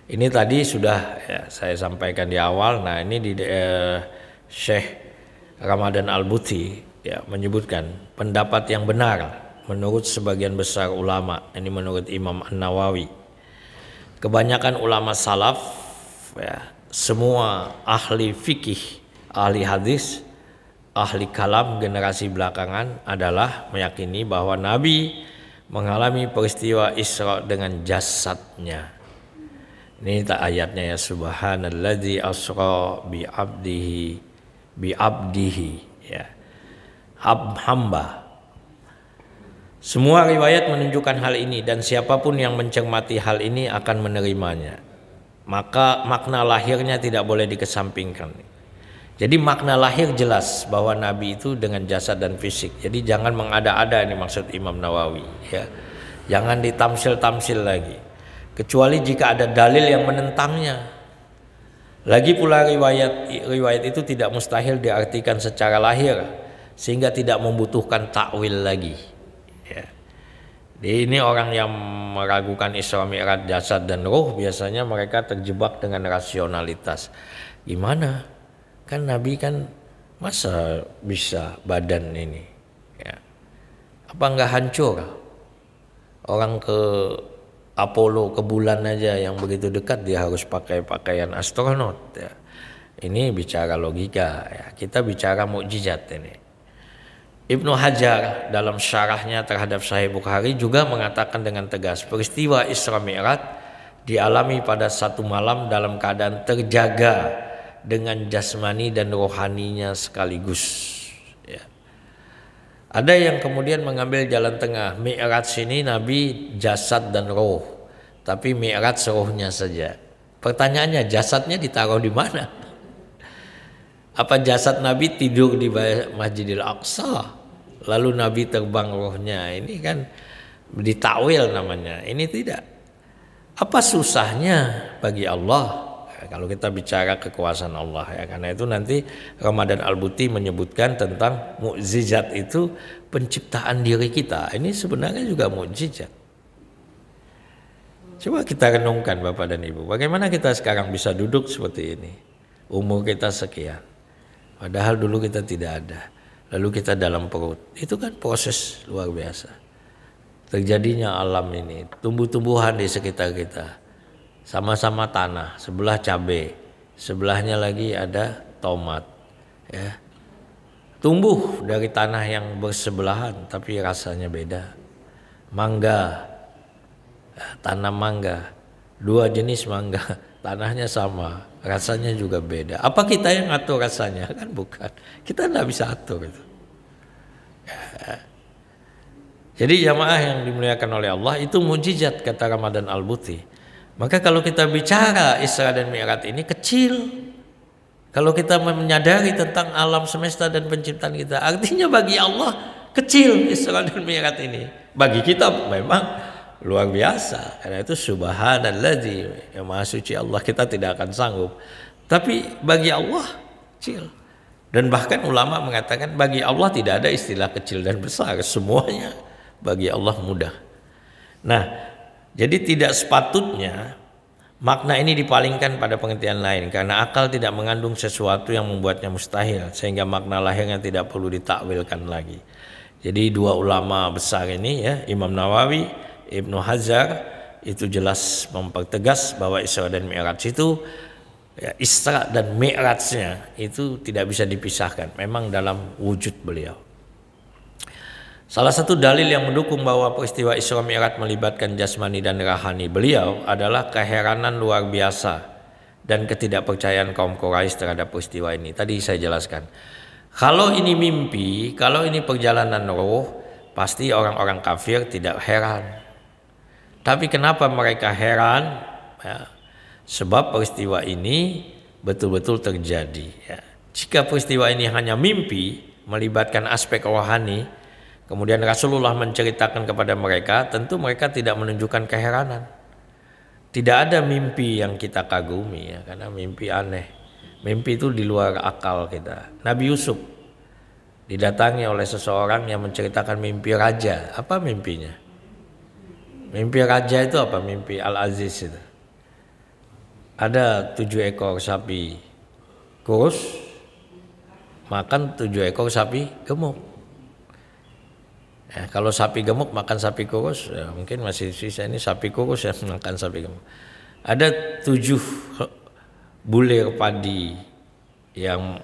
Ini tadi sudah ya, saya sampaikan di awal. Nah ini di Syekh Ramadan Al-Buti ya, menyebutkan pendapat yang benar menurut sebagian besar ulama. Ini menurut Imam An-Nawawi. Kebanyakan ulama salaf ya, semua ahli fikih, ahli hadis, ahli kalam generasi belakangan adalah meyakini bahwa Nabi mengalami peristiwa Isra dengan jasadnya. Ini tak ayatnya ya, subhanalladzi asra bi abdihi ya, hamba. Semua riwayat menunjukkan hal ini dan siapapun yang mencermati hal ini akan menerimanya. Maka makna lahirnya tidak boleh dikesampingkan. Jadi makna lahir jelas bahwa Nabi itu dengan jasad dan fisik. Jadi jangan mengada-ada, ini maksud Imam Nawawi ya. Jangan ditamsil-tamsil lagi. Kecuali jika ada dalil yang menentangnya. Lagi pula riwayat itu tidak mustahil diartikan secara lahir sehingga tidak membutuhkan takwil lagi ya. Jadi ini orang yang meragukan Isra Mi'raj jasad dan ruh biasanya mereka terjebak dengan rasionalitas. Gimana? Kan Nabi kan Masa bisa badan ini? Ya. Apa nggak hancur? Orang ke Apollo, ke bulan aja yang begitu dekat dia harus pakai pakaian astronot. Ya. Ini bicara logika. Ya. Kita bicara mukjizat ini. Ibnu Hajar dalam syarahnya terhadap Sahih Bukhari juga mengatakan dengan tegas, peristiwa Isra Mi'raj dialami pada satu malam dalam keadaan terjaga dengan jasmani dan rohaninya sekaligus. Ya. Ada yang kemudian mengambil jalan tengah, Mi'raj ini Nabi jasad dan roh, tapi Mi'raj rohnya saja. Pertanyaannya, jasadnya ditaruh di mana? Apa jasad Nabi tidur di Masjidil Aqsa, lalu Nabi terbang rohnya? Ini kan ditakwil namanya. Ini tidak. Apa susahnya bagi Allah? Ya, kalau kita bicara kekuasaan Allah, ya, karena itu nanti Ramadan Al-Buti menyebutkan tentang mukjizat itu penciptaan diri kita. Ini sebenarnya juga mukjizat. Coba kita renungkan Bapak dan Ibu, bagaimana kita sekarang bisa duduk seperti ini? Umur kita sekian. Padahal dulu kita tidak ada. Lalu kita dalam perut. Itu kan proses luar biasa. Terjadinya alam ini, tumbuh-tumbuhan di sekitar kita. Sama-sama tanah, sebelah cabai, sebelahnya lagi ada tomat. Ya. Tumbuh dari tanah yang bersebelahan, tapi rasanya beda. Mangga, tanam mangga, dua jenis mangga, tanahnya sama, rasanya juga beda. Apa kita yang atur rasanya? Kan bukan. Kita tidak bisa atur itu. Ya. Jadi jamaah yang dimuliakan oleh Allah, itu mukjizat kata Ramadan Al-Buti. Maka kalau kita bicara Isra dan Mi'raj ini kecil. Kalau kita menyadari tentang alam semesta dan penciptaan kita, artinya bagi Allah kecil Isra dan Mi'raj ini. Bagi kita memang luar biasa. Karena itu subhanalladzi, yang maha suci Allah, kita tidak akan sanggup. Tapi bagi Allah kecil. Dan bahkan ulama mengatakan bagi Allah tidak ada istilah kecil dan besar, semuanya bagi Allah mudah. Nah, jadi tidak sepatutnya makna ini dipalingkan pada pengertian lain, karena akal tidak mengandung sesuatu yang membuatnya mustahil, sehingga makna lahirnya tidak perlu ditakwilkan lagi. Jadi dua ulama besar ini, ya, Imam Nawawi, Ibnu Hajar, itu jelas mempertegas bahwa Isra dan Mi'raj itu, ya, Isra dan Mi'rajnya itu tidak bisa dipisahkan, memang dalam wujud beliau. Salah satu dalil yang mendukung bahwa peristiwa Isra Mi'raj melibatkan jasmani dan rohani beliau adalah keheranan luar biasa dan ketidakpercayaan kaum Quraisy terhadap peristiwa ini. Tadi saya jelaskan. Kalau ini mimpi, kalau ini perjalanan roh, pasti orang-orang kafir tidak heran. Tapi kenapa mereka heran? Ya, sebab peristiwa ini betul-betul terjadi. Ya. Jika peristiwa ini hanya mimpi, melibatkan aspek rohani, kemudian Rasulullah menceritakan kepada mereka, tentu mereka tidak menunjukkan keheranan. Tidak ada mimpi yang kita kagumi, ya, karena mimpi aneh. Mimpi itu di luar akal kita. Nabi Yusuf didatangi oleh seseorang yang menceritakan mimpi raja. Apa mimpinya? Mimpi raja itu apa? Mimpi Al-Aziz itu. Ada 7 ekor sapi kurus makan 7 ekor sapi gemuk. Ya, kalau sapi gemuk makan sapi kurus, ya mungkin masih sisa ini sapi kurus yang makan sapi gemuk. Ada 7 bulir padi yang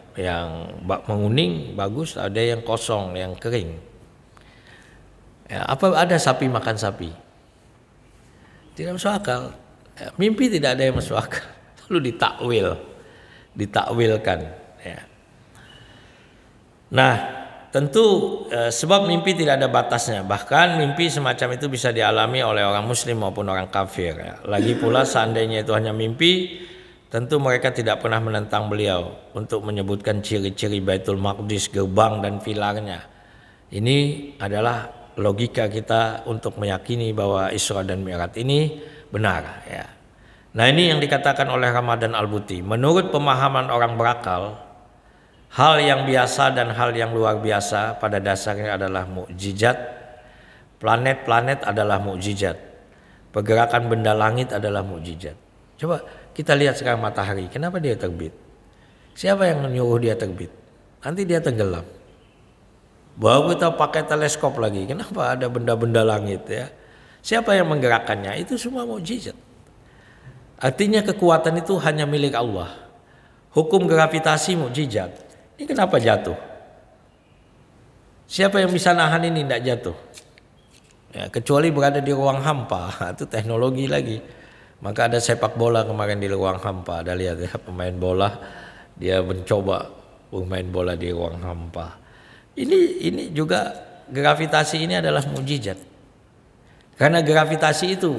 menguning bagus, ada yang kosong, yang kering. Ya, apa ada sapi makan sapi? Tidak masuk akal. Ya, mimpi tidak ada yang masuk akal. Lalu ditakwilkan. Ya. Nah, tentu sebab mimpi tidak ada batasnya. Bahkan mimpi semacam itu bisa dialami oleh orang muslim maupun orang kafir. Ya. Lagi pula seandainya itu hanya mimpi, tentu mereka tidak pernah menentang beliau untuk menyebutkan ciri-ciri Baitul Maqdis, gerbang dan pilarnya. Ini adalah logika kita untuk meyakini bahwa Isra dan Mi'raj ini benar. Ya. Nah, ini yang dikatakan oleh Ramadan Al-Buti. Menurut pemahaman orang berakal, hal yang biasa dan hal yang luar biasa pada dasarnya adalah mukjizat. Planet-planet adalah mukjizat. Pergerakan benda langit adalah mukjizat. Coba kita lihat sekarang matahari. Kenapa dia terbit? Siapa yang menyuruh dia terbit? nanti dia tenggelam. Baru kita pakai teleskop lagi, kenapa ada benda-benda langit ya? Siapa yang menggerakkannya? Itu semua mukjizat. Artinya kekuatan itu hanya milik Allah. Hukum gravitasi mukjizat. Ini kenapa jatuh? Siapa yang bisa nahan ini tidak jatuh? Ya, kecuali berada di ruang hampa, itu teknologi lagi. Maka ada sepak bola kemarin di ruang hampa, ada lihat ya, pemain bola dia mencoba bermain bola di ruang hampa. Ini juga gravitasi ini adalah mukjizat. Karena gravitasi itu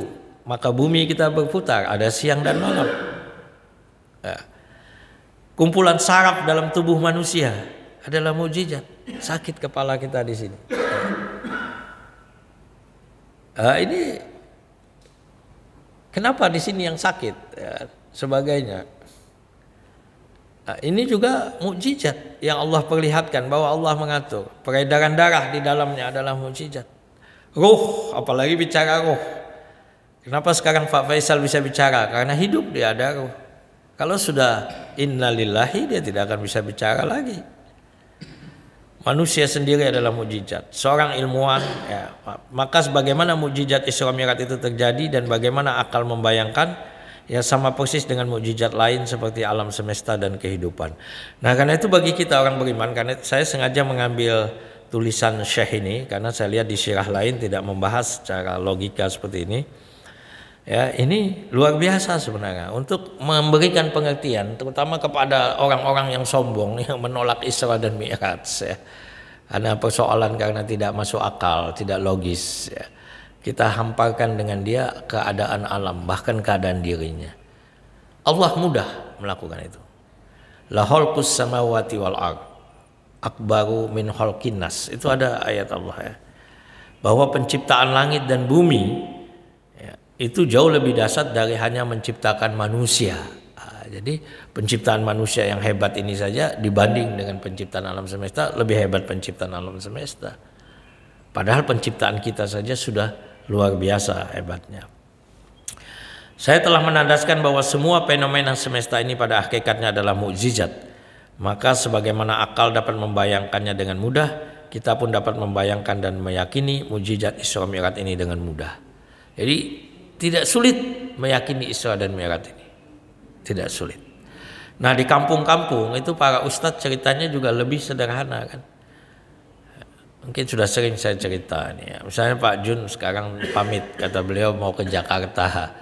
maka bumi kita berputar, ada siang dan malam. Ya. Kumpulan saraf dalam tubuh manusia adalah mukjizat. Sakit kepala kita di sini. Ini kenapa di sini yang sakit? Ya, sebagainya. Ini juga mukjizat yang Allah perlihatkan bahwa Allah mengatur. Peredaran darah di dalamnya adalah mukjizat. Ruh, apalagi bicara ruh. Kenapa sekarang Pak Faisal bisa bicara? Karena hidup dia ada ruh. Kalau sudah innalillahi dia tidak akan bisa bicara lagi. Manusia sendiri adalah mukjizat. Seorang ilmuwan, ya, maka sebagaimana mukjizat Isra Mi'raj itu terjadi dan bagaimana akal membayangkan, ya sama persis dengan mukjizat lain seperti alam semesta dan kehidupan. Nah, karena itu bagi kita orang beriman, karena saya sengaja mengambil tulisan Syekh ini karena saya lihat di sirah lain tidak membahas secara logika seperti ini. Ya, ini luar biasa sebenarnya untuk memberikan pengertian terutama kepada orang-orang yang sombong yang menolak Isra dan Mi'raj ya. Ada persoalan karena tidak masuk akal, tidak logis ya. Kita hamparkan dengan dia keadaan alam, bahkan keadaan dirinya. Allah mudah melakukan itu. La khalqus samawati wal ard akbaru min khalqin nas. Itu ada ayat Allah ya. Bahwa penciptaan langit dan bumi ya, itu jauh lebih dahsyat dari hanya menciptakan manusia. Jadi penciptaan manusia yang hebat ini saja dibanding dengan penciptaan alam semesta lebih hebat penciptaan alam semesta. Padahal penciptaan kita saja sudah luar biasa hebatnya. Saya telah menandaskan bahwa semua fenomena semesta ini pada hakikatnya adalah mukjizat. Maka sebagaimana akal dapat membayangkannya dengan mudah, kita pun dapat membayangkan dan meyakini mukjizat Isra Mi'raj ini dengan mudah. Jadi tidak sulit meyakini Isra dan Mi'raj ini. Tidak sulit. Nah, di kampung-kampung itu para ustadz ceritanya juga lebih sederhana kan. Mungkin sudah sering saya cerita nih ya. Misalnya Pak Jun sekarang pamit, kata beliau mau ke Jakarta.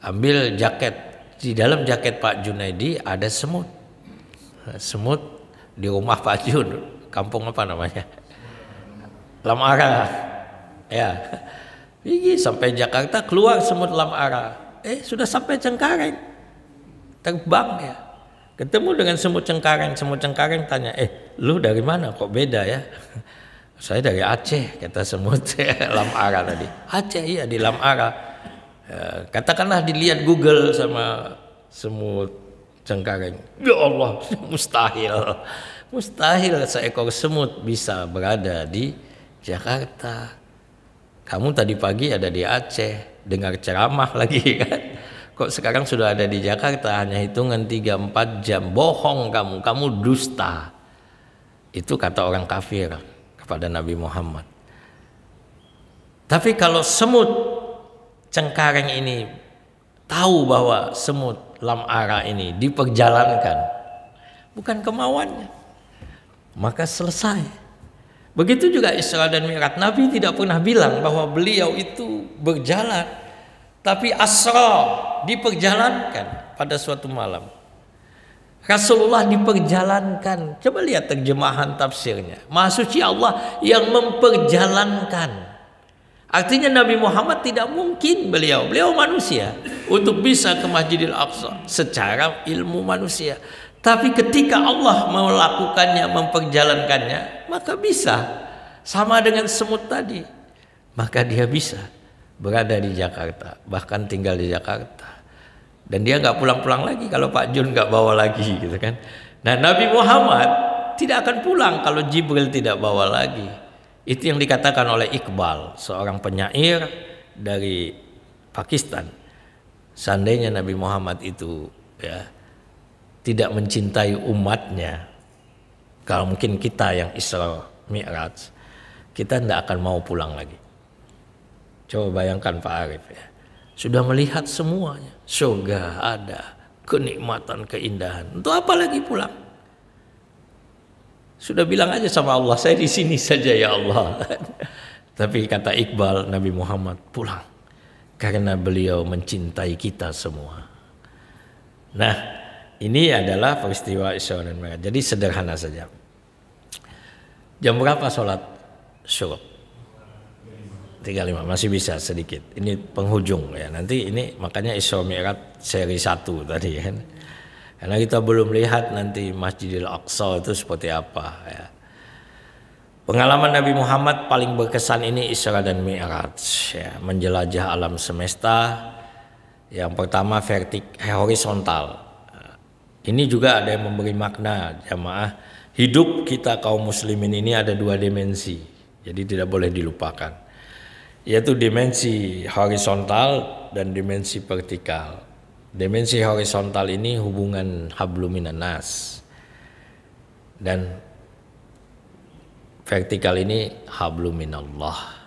Ambil jaket. Di dalam jaket Pak Junaidi ada semut. Semut di rumah Pak Jun. Kampung apa namanya? Lamara. Ya. Pergi sampai Jakarta keluar semut lamara. Sudah sampai Cengkareng. Terbang ya. Ketemu dengan semut Cengkareng. Semut Cengkareng tanya, lu dari mana kok beda ya? Saya dari Aceh, kata semut lamara tadi. Aceh, iya di Lamara. Katakanlah dilihat Google sama semut Cengkareng. Ya Allah, mustahil. Mustahil seekor semut bisa berada di Jakarta. Kamu tadi pagi ada di Aceh, dengar ceramah lagi kan. Kok sekarang sudah ada di Jakarta, hanya hitungan 3-4 jam. Bohong kamu dusta. Itu kata orang kafir kepada Nabi Muhammad. Tapi kalau semut Cengkareng ini tahu bahwa semut lamara ini diperjalankan bukan kemauannya, maka selesai. Begitu juga Isra dan Mi'raj. Nabi tidak pernah bilang bahwa beliau itu berjalan, tapi asra, diperjalankan pada suatu malam. Rasulullah diperjalankan. Coba lihat terjemahan tafsirnya. Maha suci Allah yang memperjalankan. Artinya Nabi Muhammad tidak mungkin beliau manusia untuk bisa ke Masjidil Aqsa secara ilmu manusia. Tapi ketika Allah melakukannya, memperjalankannya, maka bisa. Sama dengan semut tadi. Maka dia bisa berada di Jakarta, bahkan tinggal di Jakarta. Dan dia nggak pulang-pulang lagi kalau Pak Jun nggak bawa lagi, gitu kan. Nah, Nabi Muhammad tidak akan pulang kalau Jibril tidak bawa lagi. Itu yang dikatakan oleh Iqbal, seorang penyair dari Pakistan. Seandainya Nabi Muhammad itu ya tidak mencintai umatnya, Kalau mungkin kita yang Isra Mi'raj, kita tidak akan mau pulang lagi. Coba bayangkan Pak Arif ya. Sudah melihat semuanya, surga ada, kenikmatan, keindahan. Untuk apa lagi pulang? Sudah bilang aja sama Allah, saya di sini saja ya Allah. Tapi kata Iqbal, Nabi Muhammad pulang karena beliau mencintai kita semua. Nah, ini adalah peristiwa Isra dan Mi'raj. Jadi sederhana saja. Jam berapa sholat syuruk? 35, masih bisa sedikit. Ini penghujung ya. Nanti ini makanya Isra Mi'raj seri 1 tadi kan. Karena kita belum lihat nanti Masjidil Aqsa itu seperti apa ya. Pengalaman Nabi Muhammad paling berkesan ini Isra dan Mi'raj ya, menjelajah alam semesta. Yang pertama horizontal. Ini juga ada yang memberi makna jamaah. Hidup kita kaum muslimin ini ada 2 dimensi. Jadi tidak boleh dilupakan. Yaitu dimensi horizontal dan dimensi vertikal. Dimensi horizontal ini hubungan hablum minan nas. Dan vertikal ini hablum minallah.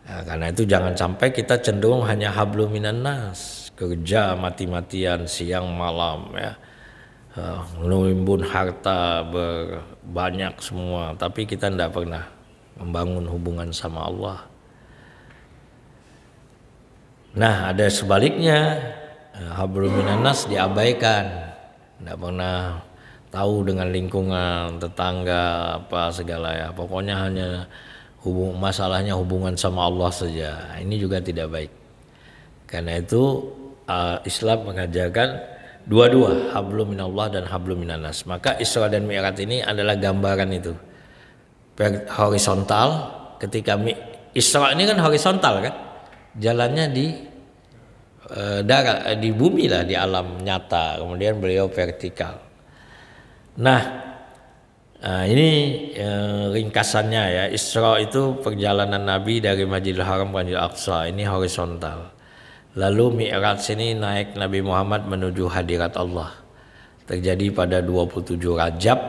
Nah, karena itu jangan sampai kita cenderung hanya hablum minan nas, kerja mati-matian siang malam ya, menimbun harta banyak semua, tapi kita tidak pernah membangun hubungan sama Allah. Nah, ada sebaliknya, hablum minan nas diabaikan, tidak pernah tahu dengan lingkungan, tetangga, apa segala ya. Pokoknya hanya masalahnya hubungan sama Allah saja. Ini juga tidak baik. Karena itu Islam mengajarkan dua-dua, hablum minallah dan hablum minannas. Maka Isra dan Mi'raj ini adalah gambaran itu. Horizontal, ketika Isra ini kan horizontal kan. Jalannya di darat, di bumi lah, di alam nyata. Kemudian beliau vertikal. Nah, ini ringkasannya ya. Isra itu perjalanan Nabi dari Masjidil Haram ke Masjidil Aqsa, ini horizontal. Lalu Mi'raj ini naik Nabi Muhammad menuju hadirat Allah. Terjadi pada 27 Rajab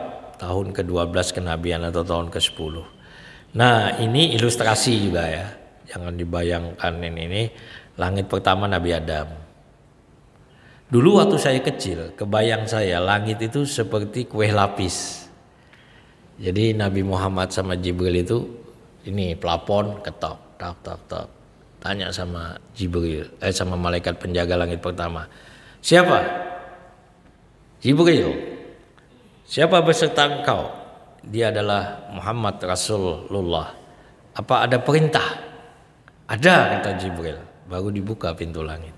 tahun ke-12 kenabian atau tahun ke-10. Nah, ini ilustrasi juga ya. Jangan dibayangkan ini langit pertama Nabi Adam. Dulu waktu saya kecil, kebayang saya langit itu seperti kue lapis. Jadi Nabi Muhammad sama Jibril itu ini plafon ketok, tok tok tok. Tanya sama Jibril, sama malaikat penjaga langit pertama. Siapa? Jibril. Siapa beserta engkau? Dia adalah Muhammad Rasulullah. Apa ada perintah? Ada, kata Jibril. Baru dibuka pintu langit.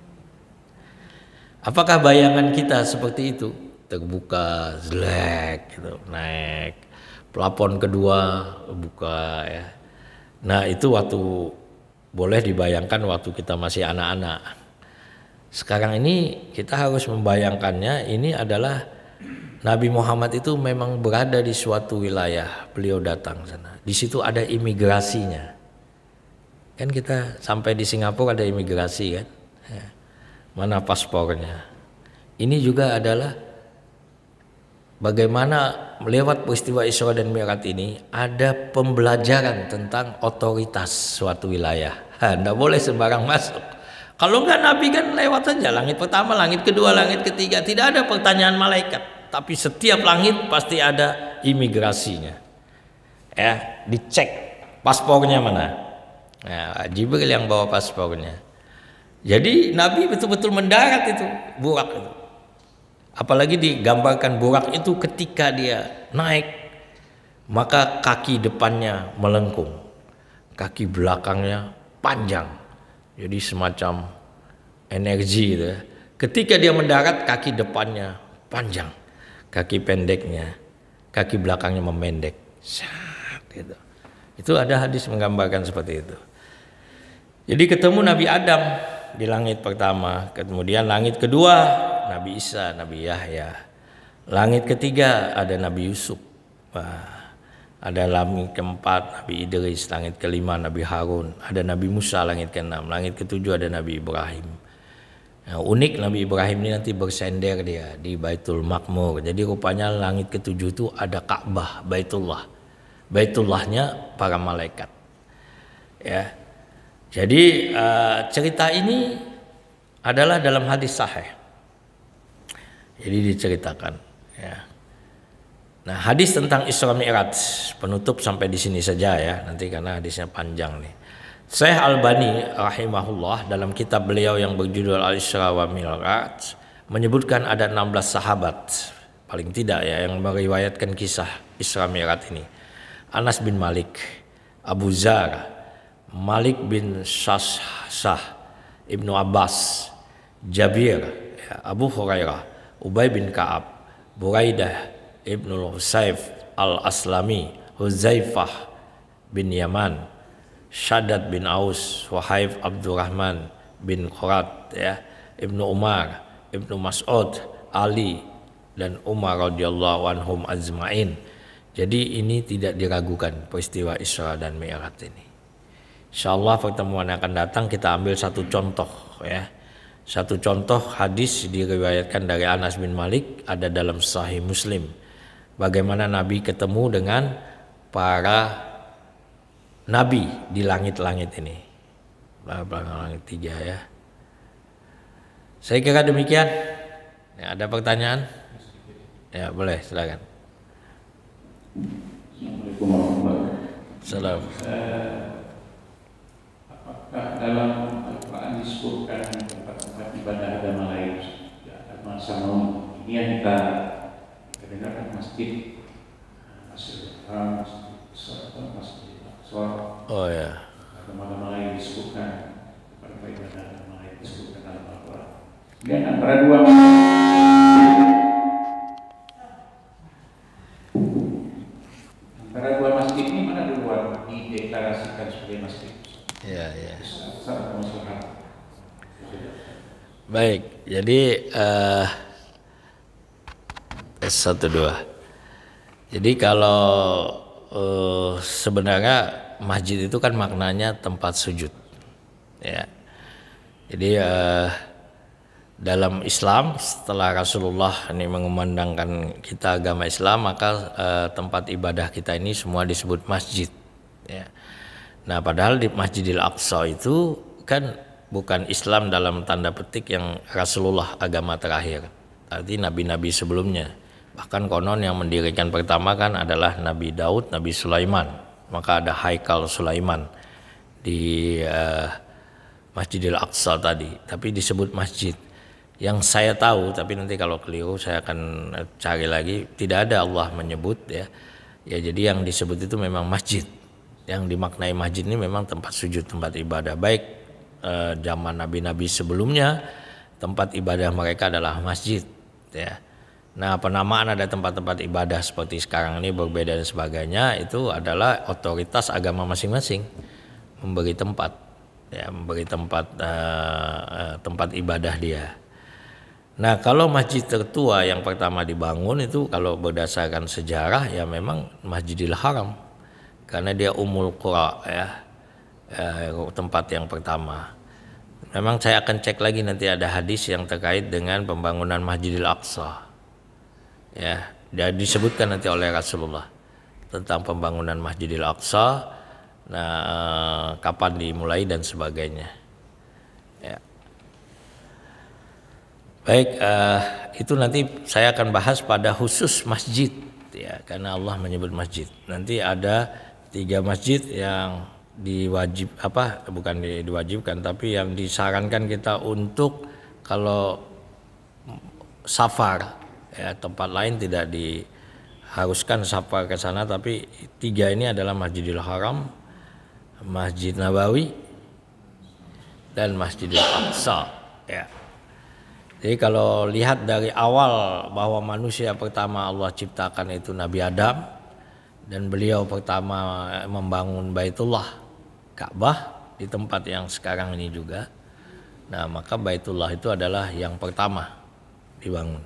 Apakah bayangan kita seperti itu? Terbuka, zelek, gitu, naik. Plafon kedua buka ya. Nah, itu waktu boleh dibayangkan waktu kita masih anak-anak. Sekarang ini kita harus membayangkannya, ini adalah Nabi Muhammad itu memang berada di suatu wilayah, beliau datang sana. Di situ ada imigrasinya. Kan kita sampai di Singapura ada imigrasi kan. Ya. Mana paspornya? Ini juga adalah bagaimana lewat peristiwa Isra dan Mi'raj ini ada pembelajaran tentang otoritas suatu wilayah. Tidak boleh sembarang masuk. Kalau enggak Nabi kan lewat saja langit pertama, langit kedua, langit ketiga, tidak ada pertanyaan malaikat. Tapi setiap langit pasti ada imigrasinya. Ya, dicek paspornya mana. Nah, Jibril yang bawa paspornya. Jadi Nabi betul-betul mendarat itu, burak itu. Apalagi digambarkan burak itu ketika dia naik, maka kaki depannya melengkung, kaki belakangnya panjang. Jadi semacam energi itu. Ketika dia mendarat, kaki depannya panjang, kaki pendeknya, kaki belakangnya memendek. Gitu. Itu ada hadis menggambarkan seperti itu. Jadi ketemu Nabi Adam di langit pertama, kemudian langit kedua Nabi Isa, Nabi Yahya, langit ketiga ada Nabi Yusuf, ada langit keempat Nabi Idris, langit kelima Nabi Harun, ada Nabi Musa langit keenam, langit ketujuh ada Nabi Ibrahim. Nah, unik Nabi Ibrahim ini nanti bersender dia di Baitul Makmur. Jadi rupanya langit ketujuh itu ada Ka'bah, Baitullah. Baitullahnya para malaikat. Ya. Jadi cerita ini adalah dalam hadis sahih. Jadi diceritakan. Ya. Nah, hadis tentang Isra Mi'raj penutup sampai di sini saja ya. Nanti karena hadisnya panjang nih. Syekh Albani rahimahullah dalam kitab beliau yang berjudul Al-Isra wa Mi'raj menyebutkan ada 16 sahabat paling tidak ya yang meriwayatkan kisah Isra Mi'raj ini. Anas bin Malik, Abu Zar, Malik bin Sashsah, Ibnu Abbas, Jabir, ya, Abu Hurairah, Ubay bin Ka'ab, Buraidah, Ibnu Husayf Al-Aslami, Huzaifah bin Yaman, Shaddad bin Aus, Wahayf Abdurrahman bin Qurat, ya, Ibnu Umar, Ibnu Mas'ud, Ali dan Umar radhiyallahu anhum ajma'in. Jadi ini tidak diragukan peristiwa Isra dan Mi'raj ini. Insyaallah pertemuan yang akan datang kita ambil satu contoh ya. Satu contoh hadis diriwayatkan dari Anas bin Malik ada dalam Sahih Muslim. Bagaimana Nabi ketemu dengan para Nabi di langit-langit ini, langit 3 ya. Saya kira demikian. Ya, ada pertanyaan? Ya boleh, silakan. Assalamualaikum warahmatullahi wabarakatuh. Salam. Apakah dalam Al-Quran disebutkan tempat-tempat ibadah agama lain, agama samawi? Ini yang kita dengarkan masjid, Masjidil Haram, Masjid Aqsa. Oh ya. Agama-agama lain disebutkan, tempat ibadah agama lain disebutkan dalam Al-Quran. Dan antara dua masjid ini mana duluan dideklarasikan sebagai masjid? Ya, ya. Masalah. Baik, jadi 1 2. Jadi kalau sebenarnya masjid itu kan maknanya tempat sujud, ya. Jadi dalam Islam setelah Rasulullah ini mengumandangkan kita agama Islam, maka tempat ibadah kita ini semua disebut masjid, ya. Nah, padahal di Masjidil Aqsa itu kan bukan Islam dalam tanda petik yang Rasulullah agama terakhir, arti nabi-nabi sebelumnya. Bahkan konon yang mendirikan pertama kan adalah Nabi Daud, Nabi Sulaiman. Maka ada Haikal Sulaiman di Masjidil Aqsa tadi, tapi disebut masjid. Yang saya tahu, tapi nanti kalau keliru saya akan cari lagi, tidak ada Allah menyebut ya. Ya jadi yang disebut itu memang masjid. Yang dimaknai masjid ini memang tempat sujud, tempat ibadah. Baik zaman nabi-nabi sebelumnya tempat ibadah mereka adalah masjid ya. Nah, penamaan ada tempat-tempat ibadah seperti sekarang ini berbeda dan sebagainya, itu adalah otoritas agama masing-masing memberi tempat ya, memberi tempat tempat ibadah dia. Nah, kalau masjid tertua yang pertama dibangun itu kalau berdasarkan sejarah ya memang Masjidil Haram, karena dia Ummul Qura ya, tempat yang pertama. Memang saya akan cek lagi nanti ada hadis yang terkait dengan pembangunan Masjidil Aqsa. Ya, dan disebutkan nanti oleh Rasulullah tentang pembangunan Masjidil Aqsa. Nah, kapan dimulai dan sebagainya. Ya. Baik, itu nanti saya akan bahas pada khusus masjid ya, karena Allah menyebut masjid. Nanti ada 3 masjid yang diwajibkan tapi yang disarankan kita untuk kalau safar ya, tempat lain tidak diharuskan safar ke sana, tapi 3 ini adalah Masjidil Haram, Masjid Nabawi dan Masjidil Aqsa ya. Jadi kalau lihat dari awal bahwa manusia pertama Allah ciptakan itu Nabi Adam, dan beliau pertama membangun Baitullah, Ka'bah di tempat yang sekarang ini juga. Nah, maka Baitullah itu adalah yang pertama dibangun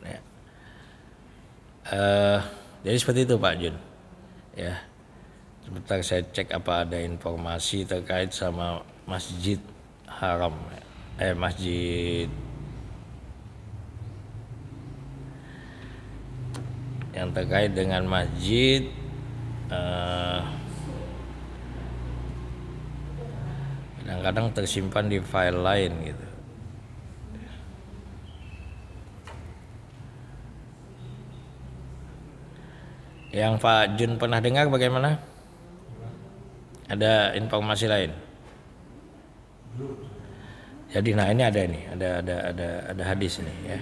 ya. Jadi seperti itu Pak Jun ya. Sebentar saya cek apa ada informasi terkait sama Masjid Haram ya. masjid yang terkait dengan masjid kadang-kadang tersimpan di file lain gitu. Yang Pak Jun pernah dengar bagaimana? Ada informasi lain? Jadi nah ini ada hadis ini ya.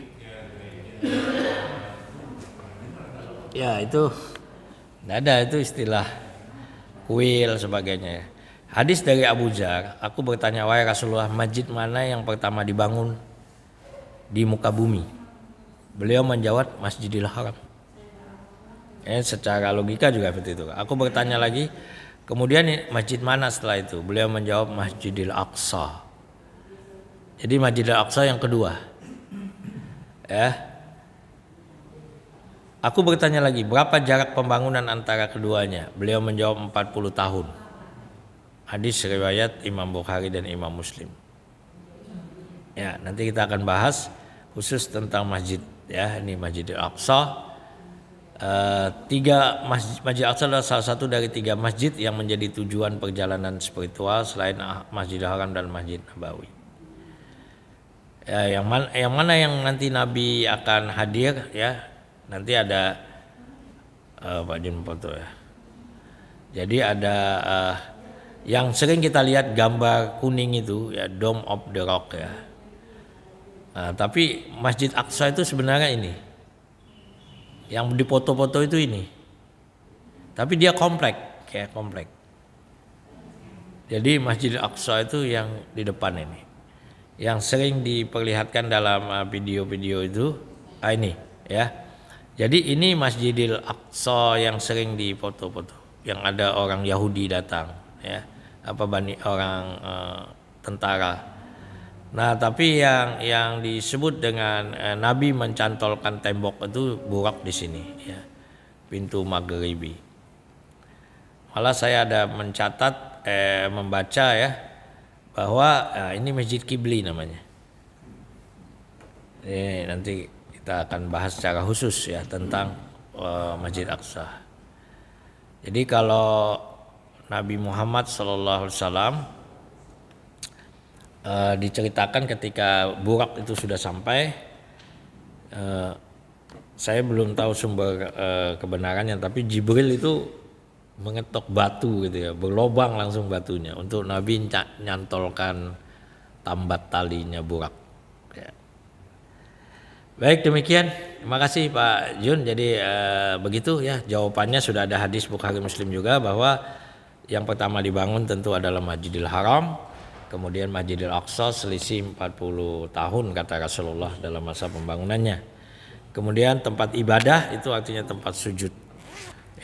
Ya itu tidak ada, itu istilah kuil sebagainya. Hadis dari Abu Dzar, aku bertanya, wahai Rasulullah, masjid mana yang pertama dibangun di muka bumi? Beliau menjawab, Masjidil Haram. Secara logika juga seperti itu. Aku bertanya lagi, kemudian masjid mana setelah itu? Beliau menjawab, Masjidil Aqsa. Jadi Masjidil Aqsa yang kedua. Ya. Aku bertanya lagi, berapa jarak pembangunan antara keduanya? Beliau menjawab 40 tahun. Hadis riwayat Imam Bukhari dan Imam Muslim. Ya, nanti kita akan bahas khusus tentang masjid ya, ini Masjidil Aqsa. Masjid Aqsa adalah salah satu dari 3 masjid yang menjadi tujuan perjalanan spiritual selain Masjidil Haram dan Masjid Nabawi. Ya, yang mana yang nanti Nabi akan hadir ya? Nanti ada Pak Jun foto ya. Jadi ada yang sering kita lihat gambar kuning itu ya, Dome of the Rock ya. Tapi Masjid Aqsa itu sebenarnya ini. Yang di foto-foto itu ini. Tapi dia komplek, kayak komplek. Jadi Masjid Aqsa itu yang di depan ini. Yang sering diperlihatkan dalam video-video itu ini ya. Jadi ini Masjidil Aqsa yang sering difoto-foto, yang ada orang Yahudi datang, ya, orang tentara. Nah, tapi yang disebut dengan Nabi mencantolkan tembok itu burak di sini, ya, pintu Maghribi. Malah saya ada mencatat, membaca ya, bahwa ini Masjid Kibli namanya. Ini nanti kita akan bahas secara khusus ya tentang Masjid Aqsa. Jadi kalau Nabi Muhammad SAW diceritakan ketika burak itu sudah sampai, saya belum tahu sumber kebenarannya, tapi Jibril itu mengetok batu gitu ya, berlobang langsung batunya untuk Nabi nyantolkan tambat talinya burak. Baik, demikian. Terima kasih Pak Jun. Jadi begitu ya jawabannya, sudah ada hadis Bukhari Muslim juga bahwa yang pertama dibangun tentu adalah Masjidil Haram, kemudian Masjidil Aqsa selisih 40 tahun kata Rasulullah dalam masa pembangunannya. Kemudian tempat ibadah itu artinya tempat sujud.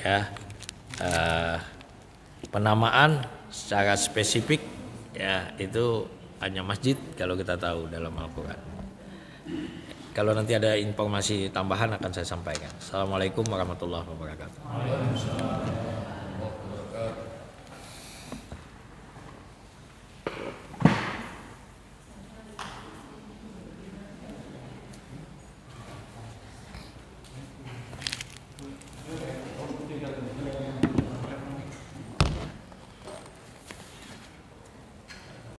Ya. Penamaan secara spesifik ya itu hanya masjid kalau kita tahu dalam Al-Qur'an. Kalau nanti ada informasi tambahan akan saya sampaikan. Assalamualaikum warahmatullahi wabarakatuh.